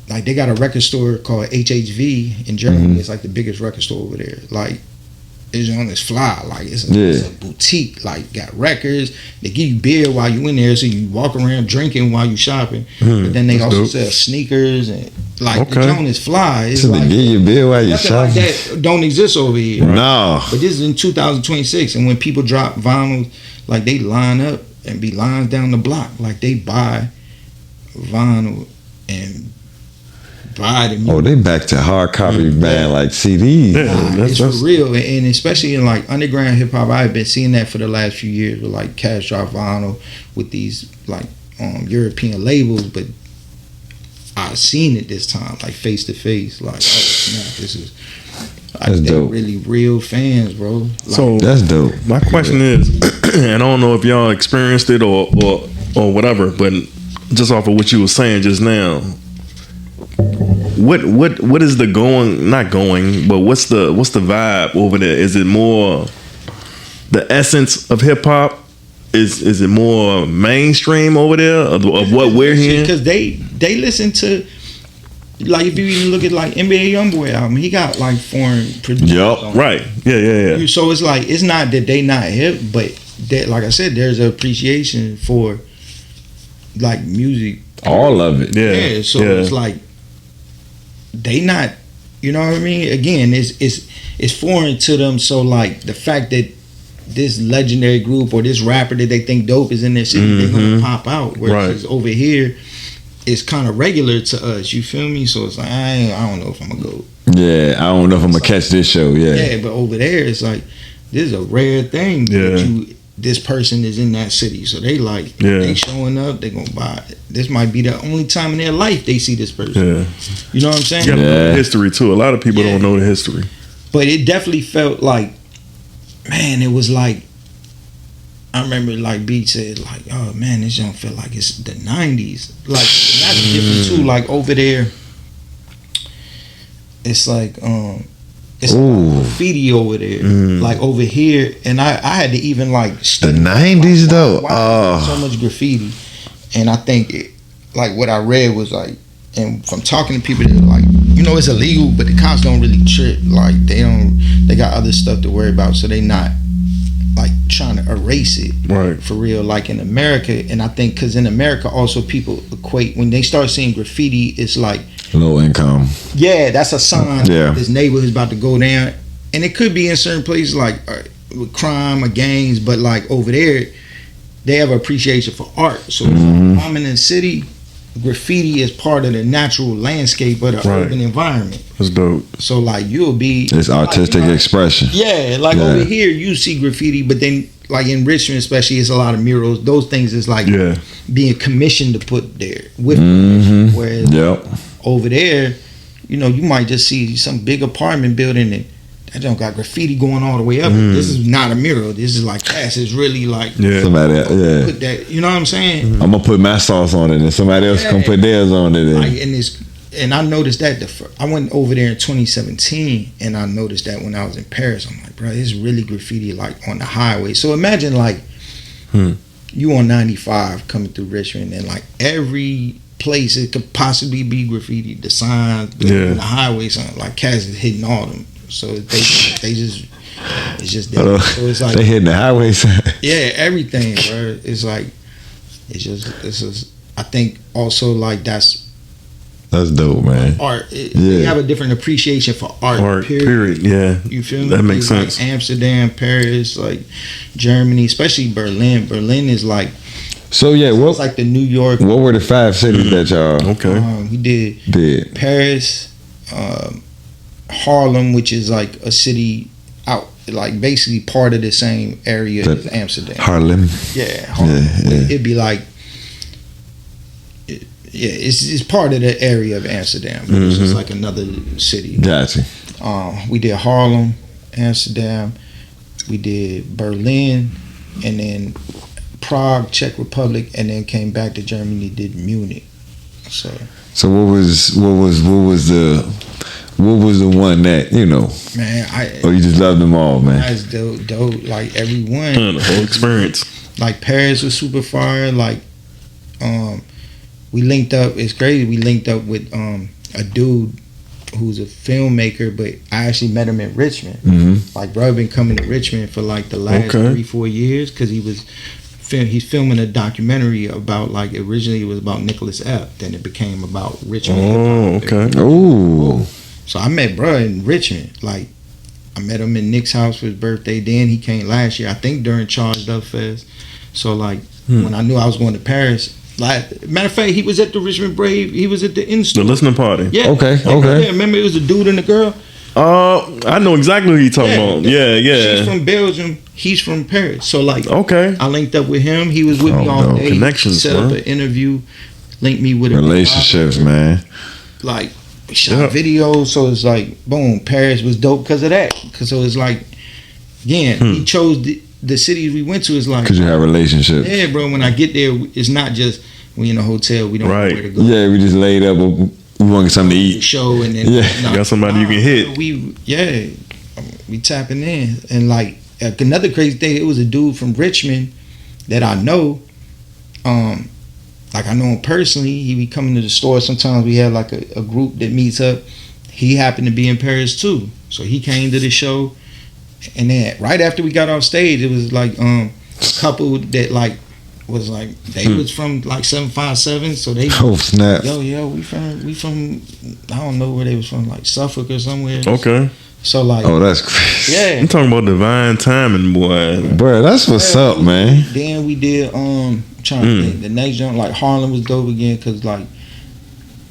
like, they got a record store called HHV in Germany. It's like the biggest record store over there. Like, it's on this fly, like it's a boutique, like got records. They give you beer while you in there, so you walk around drinking while you shopping. But then they also sell sneakers and like the joint is fly. It's so like, they give you beer while you shopping. Like that don't exist over here. No, but this is in 2026, and when people drop vinyls, like they line up and be lines down the block, like they buy vinyl and buy the music. Oh, they back to hard copy, man, like CDs. It's for real, and especially in like underground hip hop, I've been seeing that for the last few years with like cash drop vinyl with these like European labels, but I've seen it this time, like face to face, like, oh snap, this is like, they're dope. Really real fans, bro. Like, so that's dope. My question is, and I don't know if y'all experienced it or whatever, but just off of what you were saying just now, what is the what's the vibe over there? Is it more the essence of hip hop? Is it more mainstream over there of what we're hearing? Because they listen to, like, if you even look at like NBA YoungBoy album, he got like foreign producers. Yup. Right. Yeah. So it's like, it's not that they not hip, but that, like I said, there's an appreciation for like music. All of it. Yeah. So it's like, they not, you know what I mean? Again, it's foreign to them. So like the fact that this legendary group or this rapper that they think dope is in their city, they're gonna pop out. Whereas over here, it's kind of regular to us. You feel me? So it's like, I don't know if I'm gonna go. Yeah, I don't know if I'm gonna catch this show. Yeah, but over there, it's like, this is a rare thing. That this person is in that city, so they like, they showing up, they gonna buy it. This might be the only time in their life they see this person. You know what I'm saying? You gotta know the history too. A lot of people don't know the history, but it definitely felt like, man, it was like, I remember like Beat said like, oh man, this don't feel like it's the 90s. Like, that's different too. Like over there, it's like it's graffiti over there. Like over here, and I had to even like study the 90s though. So much graffiti, and I think like what I read was like, and from talking to people that like, it's illegal, but the cops don't really trip. Like they got other stuff to worry about, so they not like trying to erase it for real. Like in America, and I think because in America also people equate when they start seeing graffiti, it's like low income. Yeah, that's a sign. This neighborhood's about to go down, and it could be in certain places like with crime or gangs, but like over there, they have appreciation for art. So if I'm in the city, graffiti is part of the natural landscape of the urban environment. That's dope. So like it's artistic expression. Over here you see graffiti, but then like in Richmond especially, it's a lot of murals. Those things is like being commissioned to put there with permission. Whereas over there, you might just see some big apartment building and that don't got graffiti going all the way up. This is not a mural. This is like this is really like somebody put that. You know what I'm saying? I'm gonna put my sauce on it, and somebody else gonna put theirs on it. Like, and I noticed that I went over there in 2017, and I noticed that when I was in Paris, I'm like, bro, it's really graffiti like on the highway. So imagine like you on 95 coming through Richmond, and like every place it could possibly be graffiti. The signs, the highway sign, like cats is hitting all them. So they just It's just that. So it's like they hitting the highway side. yeah, everything, bro. It's like it's just. I think also like that's dope, man. art. You have a different appreciation for art. Period. Yeah, You feel me? that makes sense. Like Amsterdam, Paris, like Germany, especially Berlin. Berlin is like So yeah, what it's like the New York. what were the 5 cities that y'all Okay. We did did? Paris, Harlem, which is like a city out, like basically part of the same area as Amsterdam. Harlem. Yeah, Harlem. Yeah. It'd be like, it's part of the area of Amsterdam. But It's just like another city. Gotcha. We did Harlem, Amsterdam. We did Berlin, and then Prague, Czech Republic, and then came back to Germany. Did Munich. So what was the one that man, or you just loved them all, man? That's dope. Like everyone, The whole experience. like Paris was super fire. Like, we linked up. It's crazy. We linked up with a dude who's a filmmaker, but I actually met him in Richmond. Mm-hmm. Like, bro, been coming to Richmond for like the last 3-4 years because he's filming a documentary about, like, originally it was about Nicholas F. Then it became about Richmond. Oh, okay. Oh, So I met bro in Richmond. Like, I met him in Nick's house for his birthday. Then he came last year, I think during Charged Up Fest. So like when I knew I was going to Paris, like matter of fact, he was at the Richmond Brave. He was at the The in-store. listening party. Yeah. Okay, Like, okay. Yeah, remember it was a dude and a girl. I know exactly what you're talking about. Yeah, She's yeah. from Belgium. He's from Paris. So like, Okay. I linked up with him. He was with me all no. day. Connections, Set up bro. an interview. Linked me with a relationships, man. like shot videos. So it's like boom, Paris was dope because of that. Cause so it's like again, he chose the cities we went to. Is like Because you have relationships. yeah, bro. When I get there, it's not just we in a hotel. We don't know Right. where to go. Yeah, we just laid up. We want to get something to The eat. show and then Yeah. Got somebody you can hit. We tapping in and like another crazy thing. It was a dude from Richmond that I know. Like I know him personally. He be coming to the store. Sometimes we have like a group that meets up. He happened to be in Paris too, so he came to the show. And then right after we got off stage, it was like a couple that like was like they was from like 757, so they Oh snap! yo we from I don't know where they was from, like Suffolk or somewhere. Okay. So like Oh, that's crazy. yeah. I'm talking about divine timing, boy. Bro, that's what's up, man. Then we did trying to think the next jump, like Harlem was dope again because like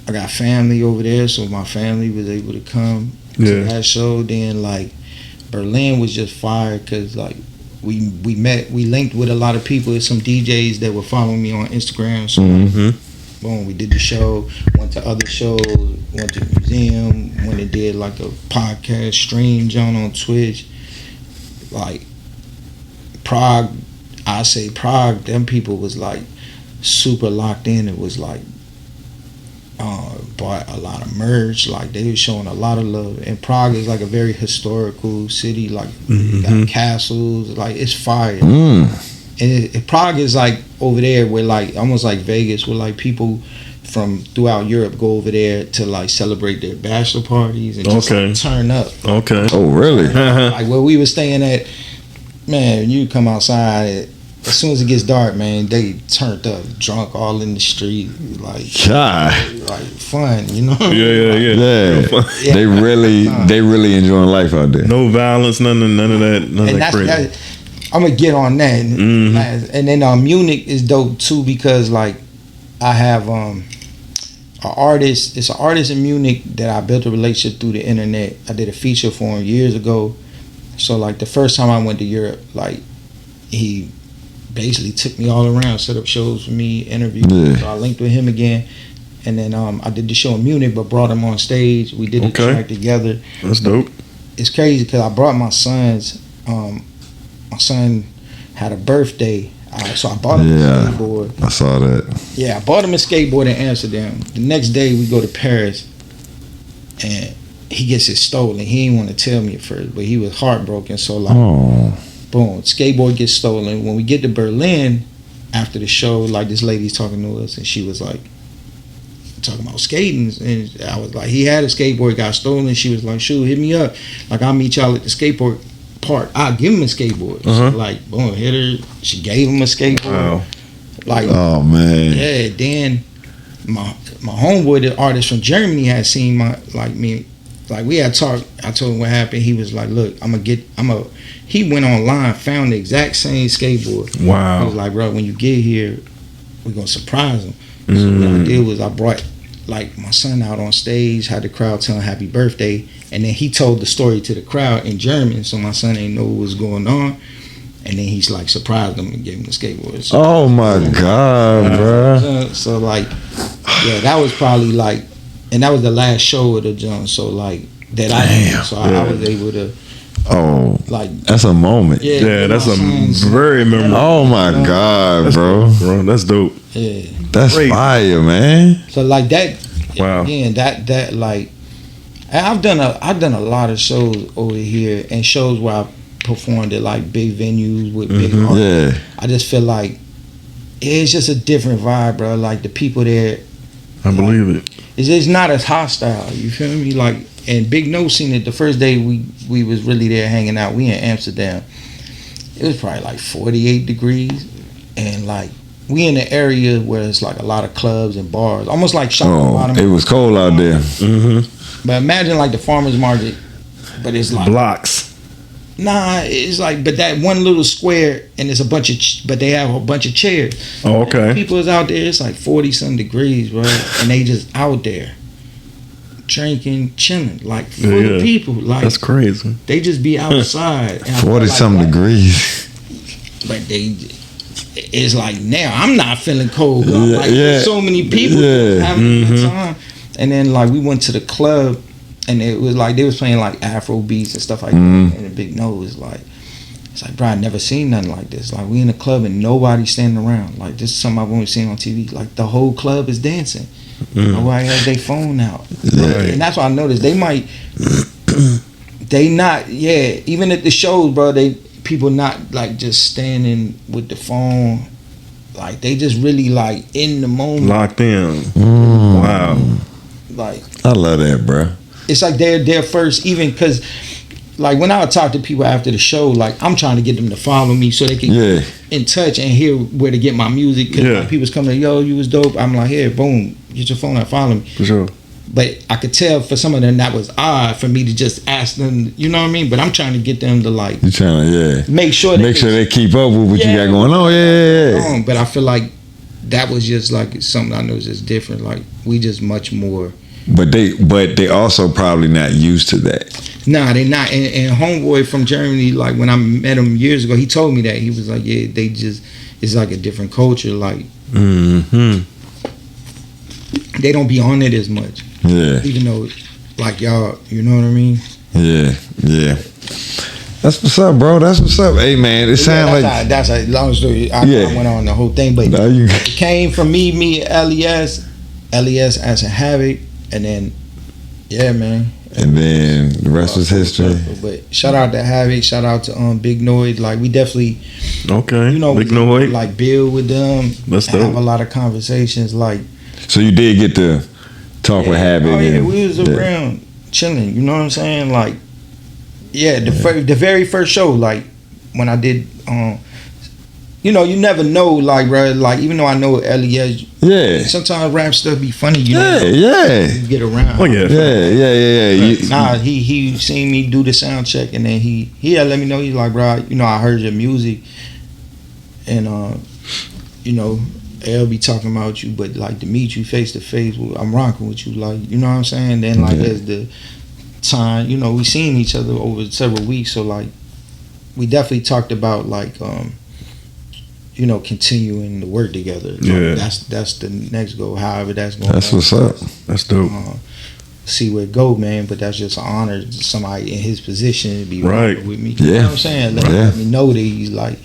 I got family over there, so my family was able to come to that show. Then like Berlin was just fire because like we linked with a lot of people. There's some DJs that were following me on Instagram, so boom, we did the show, went to other shows, went to the museum, went and did like a podcast stream John on Twitch. Like Prague, I say Prague, them people was like super locked in. It was like bought a lot of merch, like they were showing a lot of love. And Prague is like a very historical city, like it got castles, like it's fire. And Prague is like over there where like almost like Vegas, where like people from throughout Europe go over there to like celebrate their bachelor parties and just like, turn up. Okay. Oh really? Like where we were staying at, man, you come outside as soon as it gets dark, man, they turned up, drunk all in the street, like God. like fun, you know? Yeah. They really enjoying life out there. No violence, none of that, none of And that crazy. I'm gonna get on that. And then Munich is dope too because like I have an artist. It's an artist in Munich that I built a relationship through the internet. I did a feature for him years ago. So like the first time I went to Europe, like he basically took me all around, set up shows for me, interviewed. Yeah. So I linked with him again. And then I did the show in Munich, but brought him on stage. We did the track together. That's dope. It's crazy because I brought my sons. My son had a birthday, so I bought him a skateboard. I saw that. Yeah, I bought him a skateboard in Amsterdam. The next day we go to Paris, and he gets it stolen. He didn't want to tell me at first, but he was heartbroken. So like, boom, skateboard gets stolen. When we get to Berlin after the show, like this lady's talking to us, and she was like talking about skating, and I was like, he had a skateboard, got stolen. She was like, shoot, hit me up. Like I'll meet y'all at the skateboard park. I give him a skateboard. So like, boom, hit her. She gave him a skateboard. Wow. Like, Oh man. yeah. Then my homeboy, the artist from Germany, had seen me. Like we had talked. I told him what happened. He was like, "Look, He went online, found the exact same skateboard. Wow. He was like, "Bro, when you get here, we're gonna surprise him." So what I did was I brought like my son out on stage, had the crowd tell him happy birthday, and then he told the story to the crowd in German, so my son ain't know what was going on. And then he's like surprised him and gave him the skateboard. So, Oh my God, bro. so like, yeah, that was probably like, and that was the last show of the jump. So like that I did. So I was able to. Oh, Like, that's a moment. Yeah, that's a very memorable. Oh my God, bro. Bro, that's dope. Yeah. That's Crazy. fire, man. So like that. Wow. Again, that like, I've done a lot of shows over here and shows where I performed at like big venues with big artists. Yeah. I just feel like it's just a different vibe, bro. Like the people there, I believe it. it's just not as hostile. You feel me? Like, and Big No seen it the first day we was really there hanging out. We in Amsterdam. It was probably like 48 degrees, and like we in the area where it's like a lot of clubs and bars, almost like shop Oh, bottom. it was cold out there. But imagine like the farmers market, but it's like Blocks. nah, it's like but that one little square and it's a bunch of but they have a bunch of chairs. Oh, okay. People is out there. It's like 40-some degrees, bro, and they just out there drinking, chilling, like full of people. Like That's crazy. they just be outside. And I feel 40-something like, degrees. but it's like now I'm not feeling cold. Bro. Yeah, Like yeah. there's so many people Yeah. having a good time. And then like we went to the club and it was like they was playing like Afro beats and stuff like that. And the Big No was like, it's like, bro, I never seen nothing like this. Like we in the club and nobody's standing around. Like this is something I've only seen on TV. Like the whole club is dancing. Nobody has their phone out. Yeah. And that's why I noticed they might they not even at the shows, bro, people not like just standing with the phone. Like they just really like in the moment. Locked in. Wow. Like I love that, bro. it's like they're first, even because like when I would talk to people after the show, like I'm trying to get them to follow me so they can Yeah. get in touch and hear where to get my music. Cause Yeah. like, people's coming, yo, you was dope. I'm like, here, boom, get your phone and follow me. For sure. But I could tell for some of them that was odd for me to just ask them, you know what I mean? But I'm trying to get them to like You trying to make sure they keep up with what you Yeah. got going on. Yeah. But I feel like that was just like something I know is just different. Like we just much more. But they also probably not used to that. Nah, they not. And homeboy from Germany, like when I met him years ago, he told me that he was like, yeah, they just it's like a different culture. Like they don't be on it as much. Yeah. Even though, like y'all, you know what I mean? Yeah. Yeah. That's what's up, bro. That's what's up. Hey, man, it sounds like That's a long story. I Yeah. went on the whole thing, but Now you- it came from me and LES as a Havoc, and then yeah, man. and then the rest was history. But shout out to Havoc, shout out to Big Noyd. Like we definitely, Okay. you know, Big we, Noyd. like build with them. That's have dope. a lot of conversations. Like So you did get to talk with Havoc. oh yeah, and- we was yeah. around chilling. You know what I'm saying? Like yeah, the very first show, like when I did, you know, you never know, like bro, like even though I know LES, Yeah. sometimes rap stuff be funny. You Yeah. know, Yeah. you get around. Oh yeah. Yeah. You- Nah, he seen me do the sound check, and then he had let me know. He's like, bro, you know, I heard your music, and you know, L be talking about you, but like to meet you face to face, I'm rocking with you, like you know what I'm saying. Then like Yeah. as the time, you know, we seen each other over several weeks, so like we definitely talked about like you know, continuing to work together. Yeah. That's the next goal. However, that's going. That's what's up. That's dope. See where it go, man. But that's just an honor to somebody in his position to be Right. rocking with me. Yeah. You know what I'm saying? Let me know that he's like,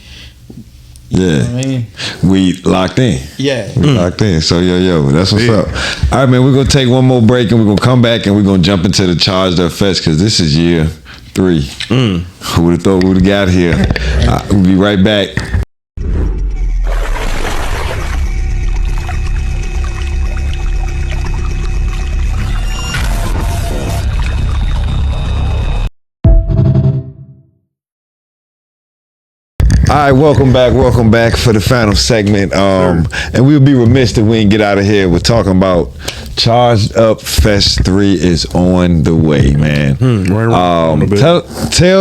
you know Yeah. what I mean? We locked in. Yeah. We locked in. So yo, that's what's Yeah. up. All right, man. We're gonna take one more break and we're gonna come back and we're gonna jump into the Charged Up Fest because this is year 3. Who would have thought we would have got here? We'll be right back. right, welcome back for the final segment. And we would be remiss that we didn't get out of here. We're talking about Charged Up Fest 3 is on the way, man. Tell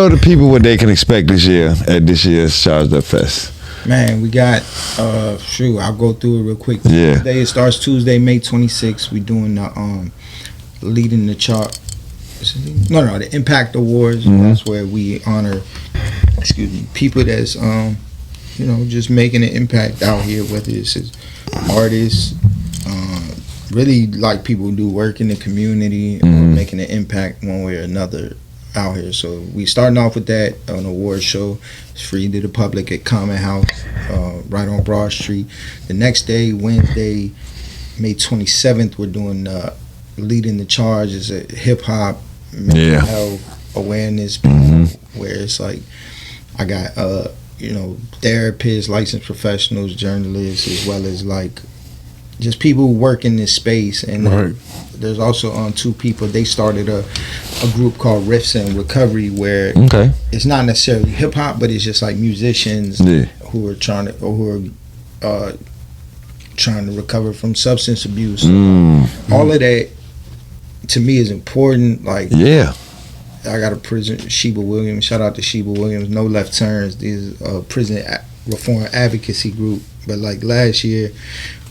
the people what they can expect this year at this year's Charged Up Fest. Man, we got I'll go through it real quick. Yeah. It starts Tuesday, May 26th. We doing the leading the chart. The Impact Awards. Mm-hmm. That's where we honor people that's just making an impact out here, whether it's artists, really like people who do work in the community or making an impact one way or another out here. So we starting off with that an award show. It's free to the public at Common House, right on Broad Street. The next day, Wednesday, May 27th, we're doing leading the charge is a hip hop mental health awareness, where it's like I got therapists, licensed professionals, journalists, as well as like just people who work in this space. And there's also two people. They started a group called Riffs and Recovery, where it's not necessarily hip hop, but it's just like musicians who are trying to recover from substance abuse. All of that to me is important. Like I got a prison, Sheba Williams. Shout out to Sheba Williams. No Left Turns. These prison reform advocacy group. But like last year,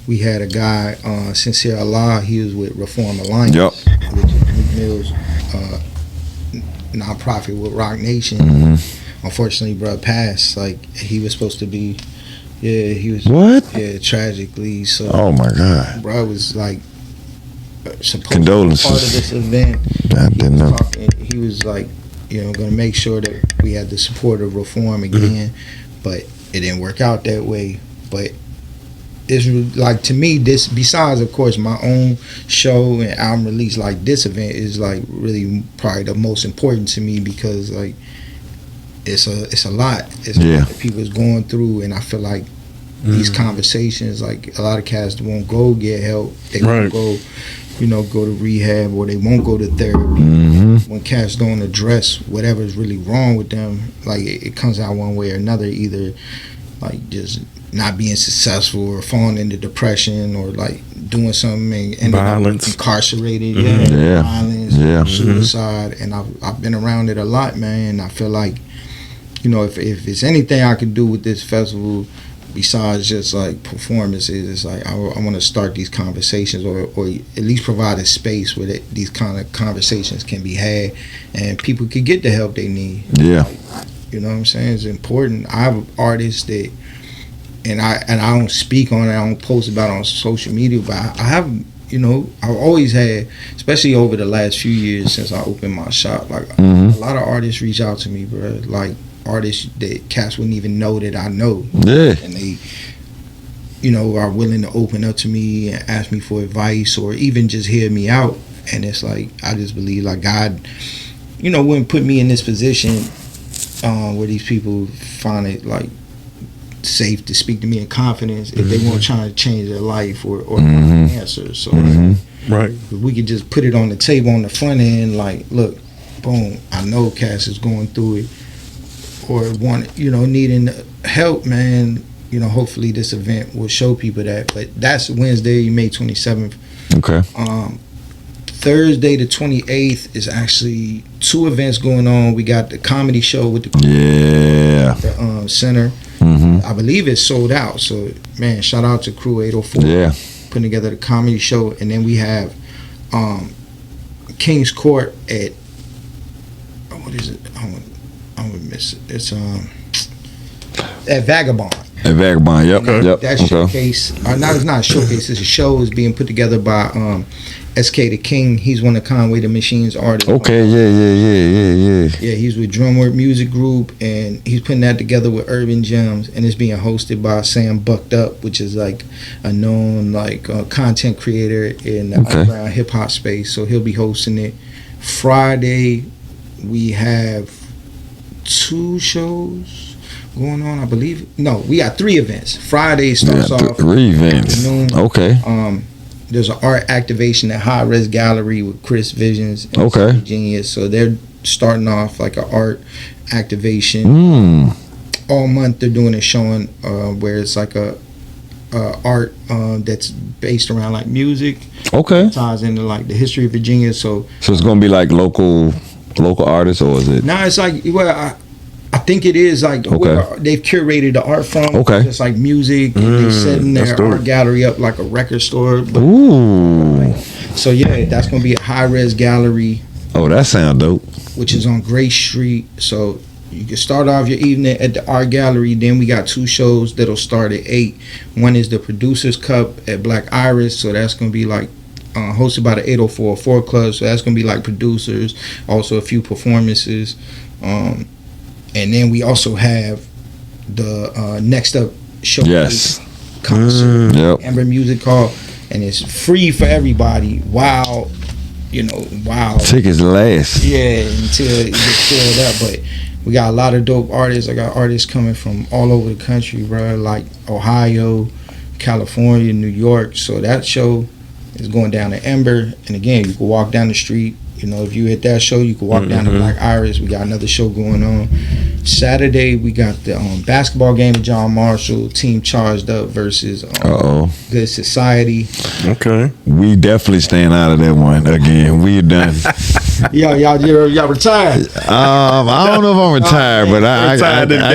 we had a guy, Sincere Allah. He was with Reform Alliance, which is Meek Mill's nonprofit with Rock Nation. Unfortunately, bro passed. Like he was supposed to be. Yeah, he was. What? Yeah, tragically. So. Oh my God. Bro was like supposed condolences. to be part of this event. I didn't know. He was like, going to make sure that we had the support of Reform again, but it didn't work out that way. But it's like, to me, this, besides of course my own show and album release, like this event is like really probably the most important to me, because like it's a lot. It's a lot that people is going through, and I feel like these conversations, like a lot of cats won't go get help. They won't go, go to rehab, or they won't go to therapy. When cats don't address whatever's really wrong with them, like it comes out one way or another, either like just not being successful or falling into depression, or like doing something and ending up incarcerated, violence, suicide. And I've been around it a lot, man. And I feel like, if it's anything I could do with this festival besides just like performances, it's like I want to start these conversations, or at least provide a space where these kind of conversations can be had and people can get the help they need. Like, you know what I'm saying? It's important. I have artists that, and I don't speak on it, I don't post about it on social media, but I have, I've always had, especially over the last few years since I opened my shop, like a lot of artists reach out to me, bro. Like artists that cats wouldn't even know that I know. And they, are willing to open up to me and ask me for advice, or even just hear me out. And it's like, I just believe like God, wouldn't put me in this position where these people find it like safe to speak to me in confidence if they weren't trying to change their life or find answers. So if we could just put it on the table on the front end, like, look, boom, I know Cass is going through it, or needing help, man. Hopefully this event will show people that. But that's Wednesday, May 27th. Thursday the 28th is actually two events going on. We got the comedy show with the center. I believe it's sold out. So man, shout out to Crew 804 putting together the comedy show. And then we have King's Court at what is it? I'm gonna miss it. It's at Vagabond. At Vagabond, That showcase, it's not a showcase. It's a show is being put together by SK the King. He's one of Conway the Machine's artists. Yeah, he's with Drumwork Music Group, and he's putting that together with Urban Gems, and it's being hosted by Sam Bucked Up, which is like a known like content creator in the underground hip hop space. So he'll be hosting it. Friday, we have 2 shows going on, I believe. No, we got 3 events. Friday starts off 3 events. Afternoon. There's an art activation at High Res Gallery with Chris Visions and Genius. So they're starting off like an art activation. all month they're doing a showing where it's like a art that's based around like music. Okay. Ties into like the history of Virginia. So it's gonna be like local artists, or is it? now it's like, well, I think it is like where they've curated the art from. Okay. It's like music. And they setting their art gallery up like a record store. But, Ooh. so yeah, that's gonna be a high res gallery. Oh, that sound dope. Which is on Gray Street. So you can start off your evening at the art gallery. Then we got 2 shows that'll start at 8. One is the Producers Cup at Black Iris. So that's gonna be like hosted by the 804 Club. So that's gonna be like producers, also a few performances. And then we also have the Next Up show. Yes. Concert. Yep. Amber Music Hall. And it's free for everybody. Wow. Tickets last. Yeah, until it gets filled up. But we got a lot of dope artists. I got artists coming from all over the country, bro. Like Ohio, California, New York. So that show is going down to Ember. And again, you can walk down the street. You know, if you hit that show, you can walk down to Black Iris. We got another show going on. Saturday, we got the basketball game with John Marshall, Team Charged Up versus Good Society. Okay. We definitely staying out of that one again. We done. Y'all retired. I don't know if I'm retired, but I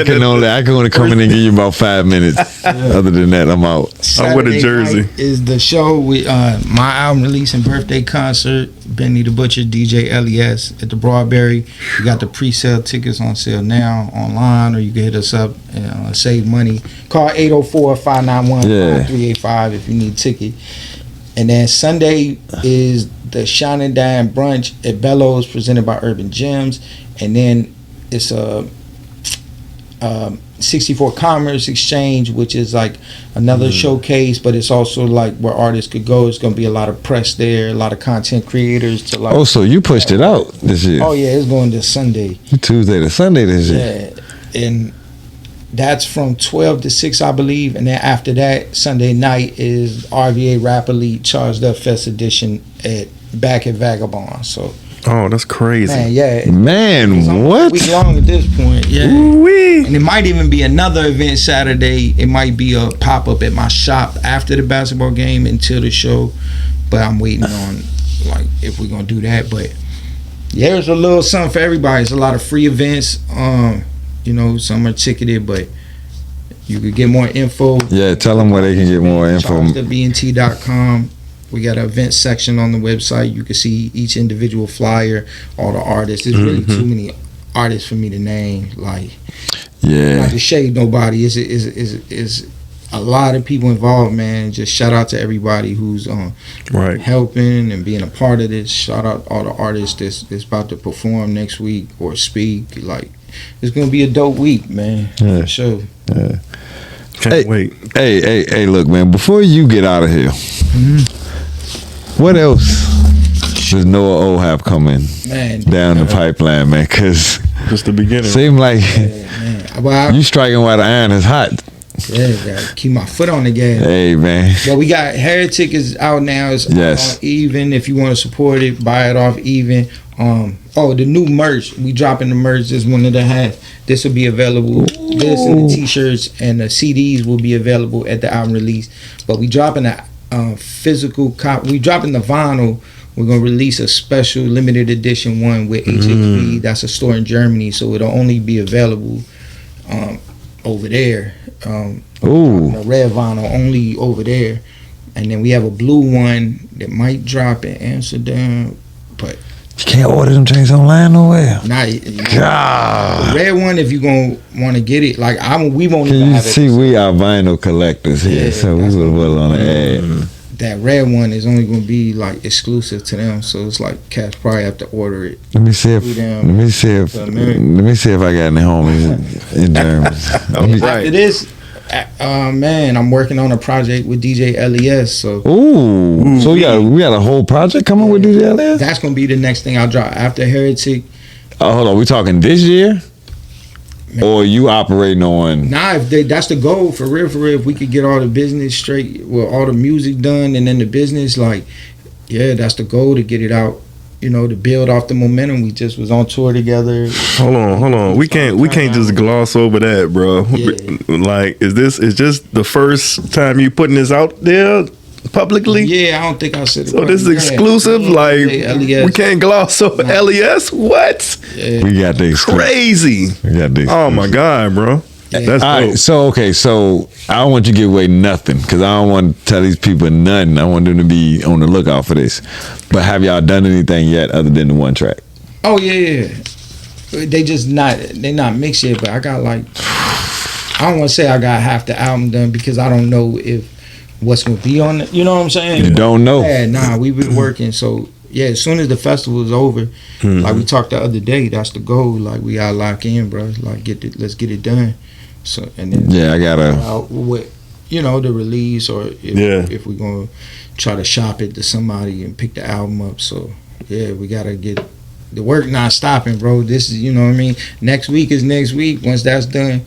can only come in and give you about 5 minutes. Other than that, I'm out. I'm with a jersey. Night is the show with my album release and birthday concert. Benny the Butcher, DJ LES at the Broadberry. You got the pre-sale tickets on sale now online, or you can hit us up and save money. Call 804-591-5385 if you need a ticket. And then Sunday is the Shine and Dine brunch at Bellows, presented by Urban Gems. And then it's a 64 Commerce Exchange, which is like another showcase, but it's also like where artists could go. It's gonna be a lot of press there, a lot of content creators to like. Oh, so you pushed it out this year? Oh yeah, it's going to Sunday. Tuesday to Sunday this year. Yeah, and that's from 12 to 6, I believe. And then after that, Sunday night is RVA Rap Elite Charged Up Fest Edition back at Vagabond. So. Oh, that's crazy. Man, yeah. Man, what? Week long at this point, yeah. Ooh-wee. And it might even be another event Saturday. It might be a pop-up at my shop after the basketball game until the show. But I'm waiting on, like, if we're going to do that. But, yeah, there's a little something for everybody. It's a lot of free events. You know, some are ticketed, but you could get more info. Yeah, tell them where they can get more info. ChargedUpBNT.com. We got an event section on the website. You can see each individual flyer, all the artists. There's really too many artists for me to name. Like, not to shade nobody. It's a lot of people involved, man. Just shout out to everybody who's helping and being a part of this. Shout out all the artists that's about to perform next week or speak. Like, it's gonna be a dope week, man. Yeah. For sure. Yeah. Can't wait. Hey, look, man. Before you get out of here. What else does Noah O have coming down the pipeline, man? Because just the beginning. Seem like you striking while the iron is hot. Yeah, gotta keep my foot on the gas. Hey, man. Well, we got Heretic is out now. It's yes. On Even. If you want to support it, buy it off Even. The new merch. We dropping the merch. This one of the hats. This will be available. Ooh. This and the t-shirts and the CDs will be available at the album release. But we dropping the physical copy. We dropping the vinyl. We're gonna release a special limited edition one with HHV. That's a store in Germany, so it'll only be available over there. The red vinyl only over there, and then we have a blue one that might drop in Amsterdam, but you can't order them things online nowhere. Not God. The red one, if you gonna want to get it, like we won't. Can you see we are vinyl collectors here, so we will on the ad. That red one is only gonna be like exclusive to them, so it's like cats probably have to order it. Let me see if I got any homies in Germany. After this, man, I'm working on a project with DJ LES. So so we got a whole project coming with DJ LES. That's gonna be the next thing I'll drop after Heretic. Hold on, we talking this year? Or you operating on? Nah, that's the goal for real. If we could get all the business straight, well, all the music done, and then the business, like, yeah, that's the goal to get it out you know, to build off the momentum. We just was on tour together. Hold on. We can't just gloss over that, bro. Yeah. Like, is just the first time you putting this out there publicly? Yeah, I don't think I said it. So this is exclusive. Like, we can't gloss over LES. What? Yeah. We got the exclusive. Crazy. We got the Oh my God, bro. That's All dope. right, so I don't want you to give away nothing because I don't want to tell these people nothing. I want them to be on the lookout for this. But have y'all done anything yet other than the one track? Oh yeah. They not mixed yet, but I got like, I don't want to say I got half the album done because I don't know if what's gonna be on it. You know what I'm saying? You don't know. Yeah, nah, we've been working. So yeah, as soon as the festival is over, like we talked the other day, that's the goal. Like we gotta lock in, bro. Like let's get it done. So and then Yeah, I gotta. what, you know, the release or if we're gonna try to shop it to somebody and pick the album up. So yeah, we gotta get the work not stopping, bro. This is, you know what I mean. Next week is next week. Once that's done,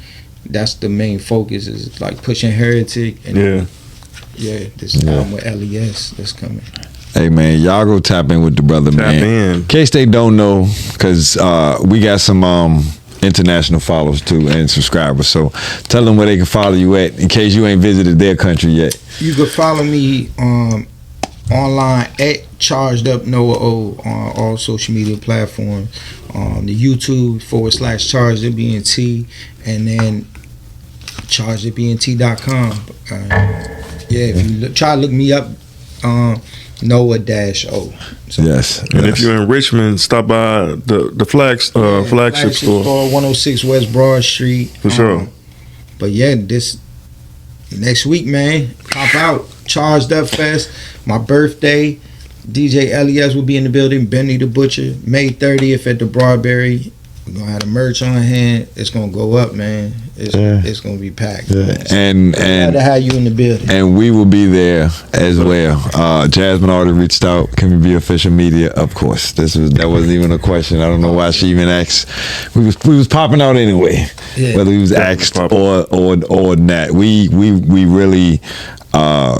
that's the main focus, is like pushing Heretic and this album with LES that's coming. Hey man, y'all go tap in with the brother, man. in. In case they don't know, because we got some international followers too and subscribers. So tell them where they can follow you at in case you ain't visited their country yet. You can follow me online at Charged Up Noah O on all social media platforms. The YouTube /Charged Up BNT, and then chargedupbnt.com. If you try to look me up, Noah-O. So, Yes. And if you're in Richmond, stop by the flagship store. 106 West Broad Street. For sure. But yeah, this next week, man, pop out. Charged Up Fest, my birthday. DJ LES will be in the building. Benny the Butcher, May 30th at the Broadberry. We're gonna have the merch on hand. It's gonna go up, man. It's gonna be packed. Yeah. Man. Glad to have you in the building. And we will be there as well. Jasmine already reached out. Can we be official media? Of course. That wasn't even a question. I don't know why she even asked. We was popping out anyway. Yeah. Whether we was asked or not. We really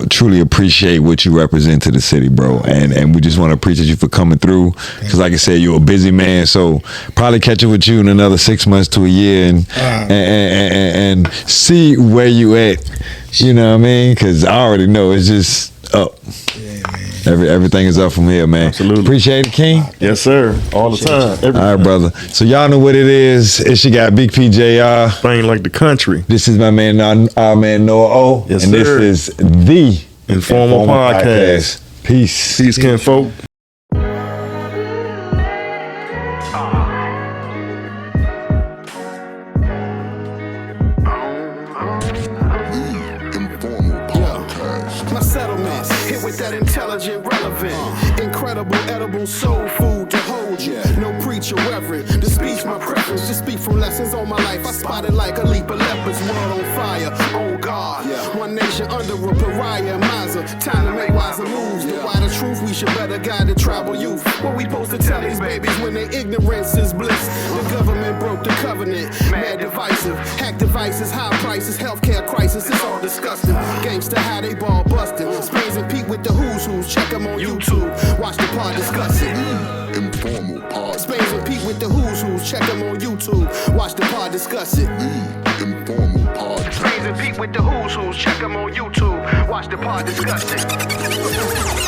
truly appreciate what you represent to the city, bro, and we just want to appreciate you for coming through, because like I said, you're a busy man, so probably catch up with you in another 6 months to a year and see where you at, you know what I mean, because I already know it's just up. Everything is up from here, man. Absolutely. Appreciate it, King. Yes, sir. All the time. Every All right, brother. So y'all know what it is. It's your guy, Big PJR. thing like the country. This is my man, our man Noah O. Yes, and sir. this is the Informal Podcast. Peace. Peace, kinfolk. Informal Podcast. My settlements, hit with that intelligent, relevant, incredible, edible soul food to hold you. No preacher, reverend, the speech my preference. Just speak from lessons on my life. I spotted like a leap of leopards, world on fire. Oh God, one nation under a pariah, miser. Time to make wiser moves. The wider truth, we should better guide the tribal youth. What we supposed to tell these babies when their ignorance is bliss? The government broke the covenant, mad divisive, hack devices, high prices, healthcare crisis. It's all disgusting. Gangsta how they ball busting. Spains and Pete with the who's. Check them on YouTube. Watch the pod discuss it. Informal Podcast. Spains and Pete with the who's. Check them on YouTube. Watch the pod discuss it. Informal Podcast. Spains and Pete with the who's. Check them on YouTube. Watch the pod discuss it.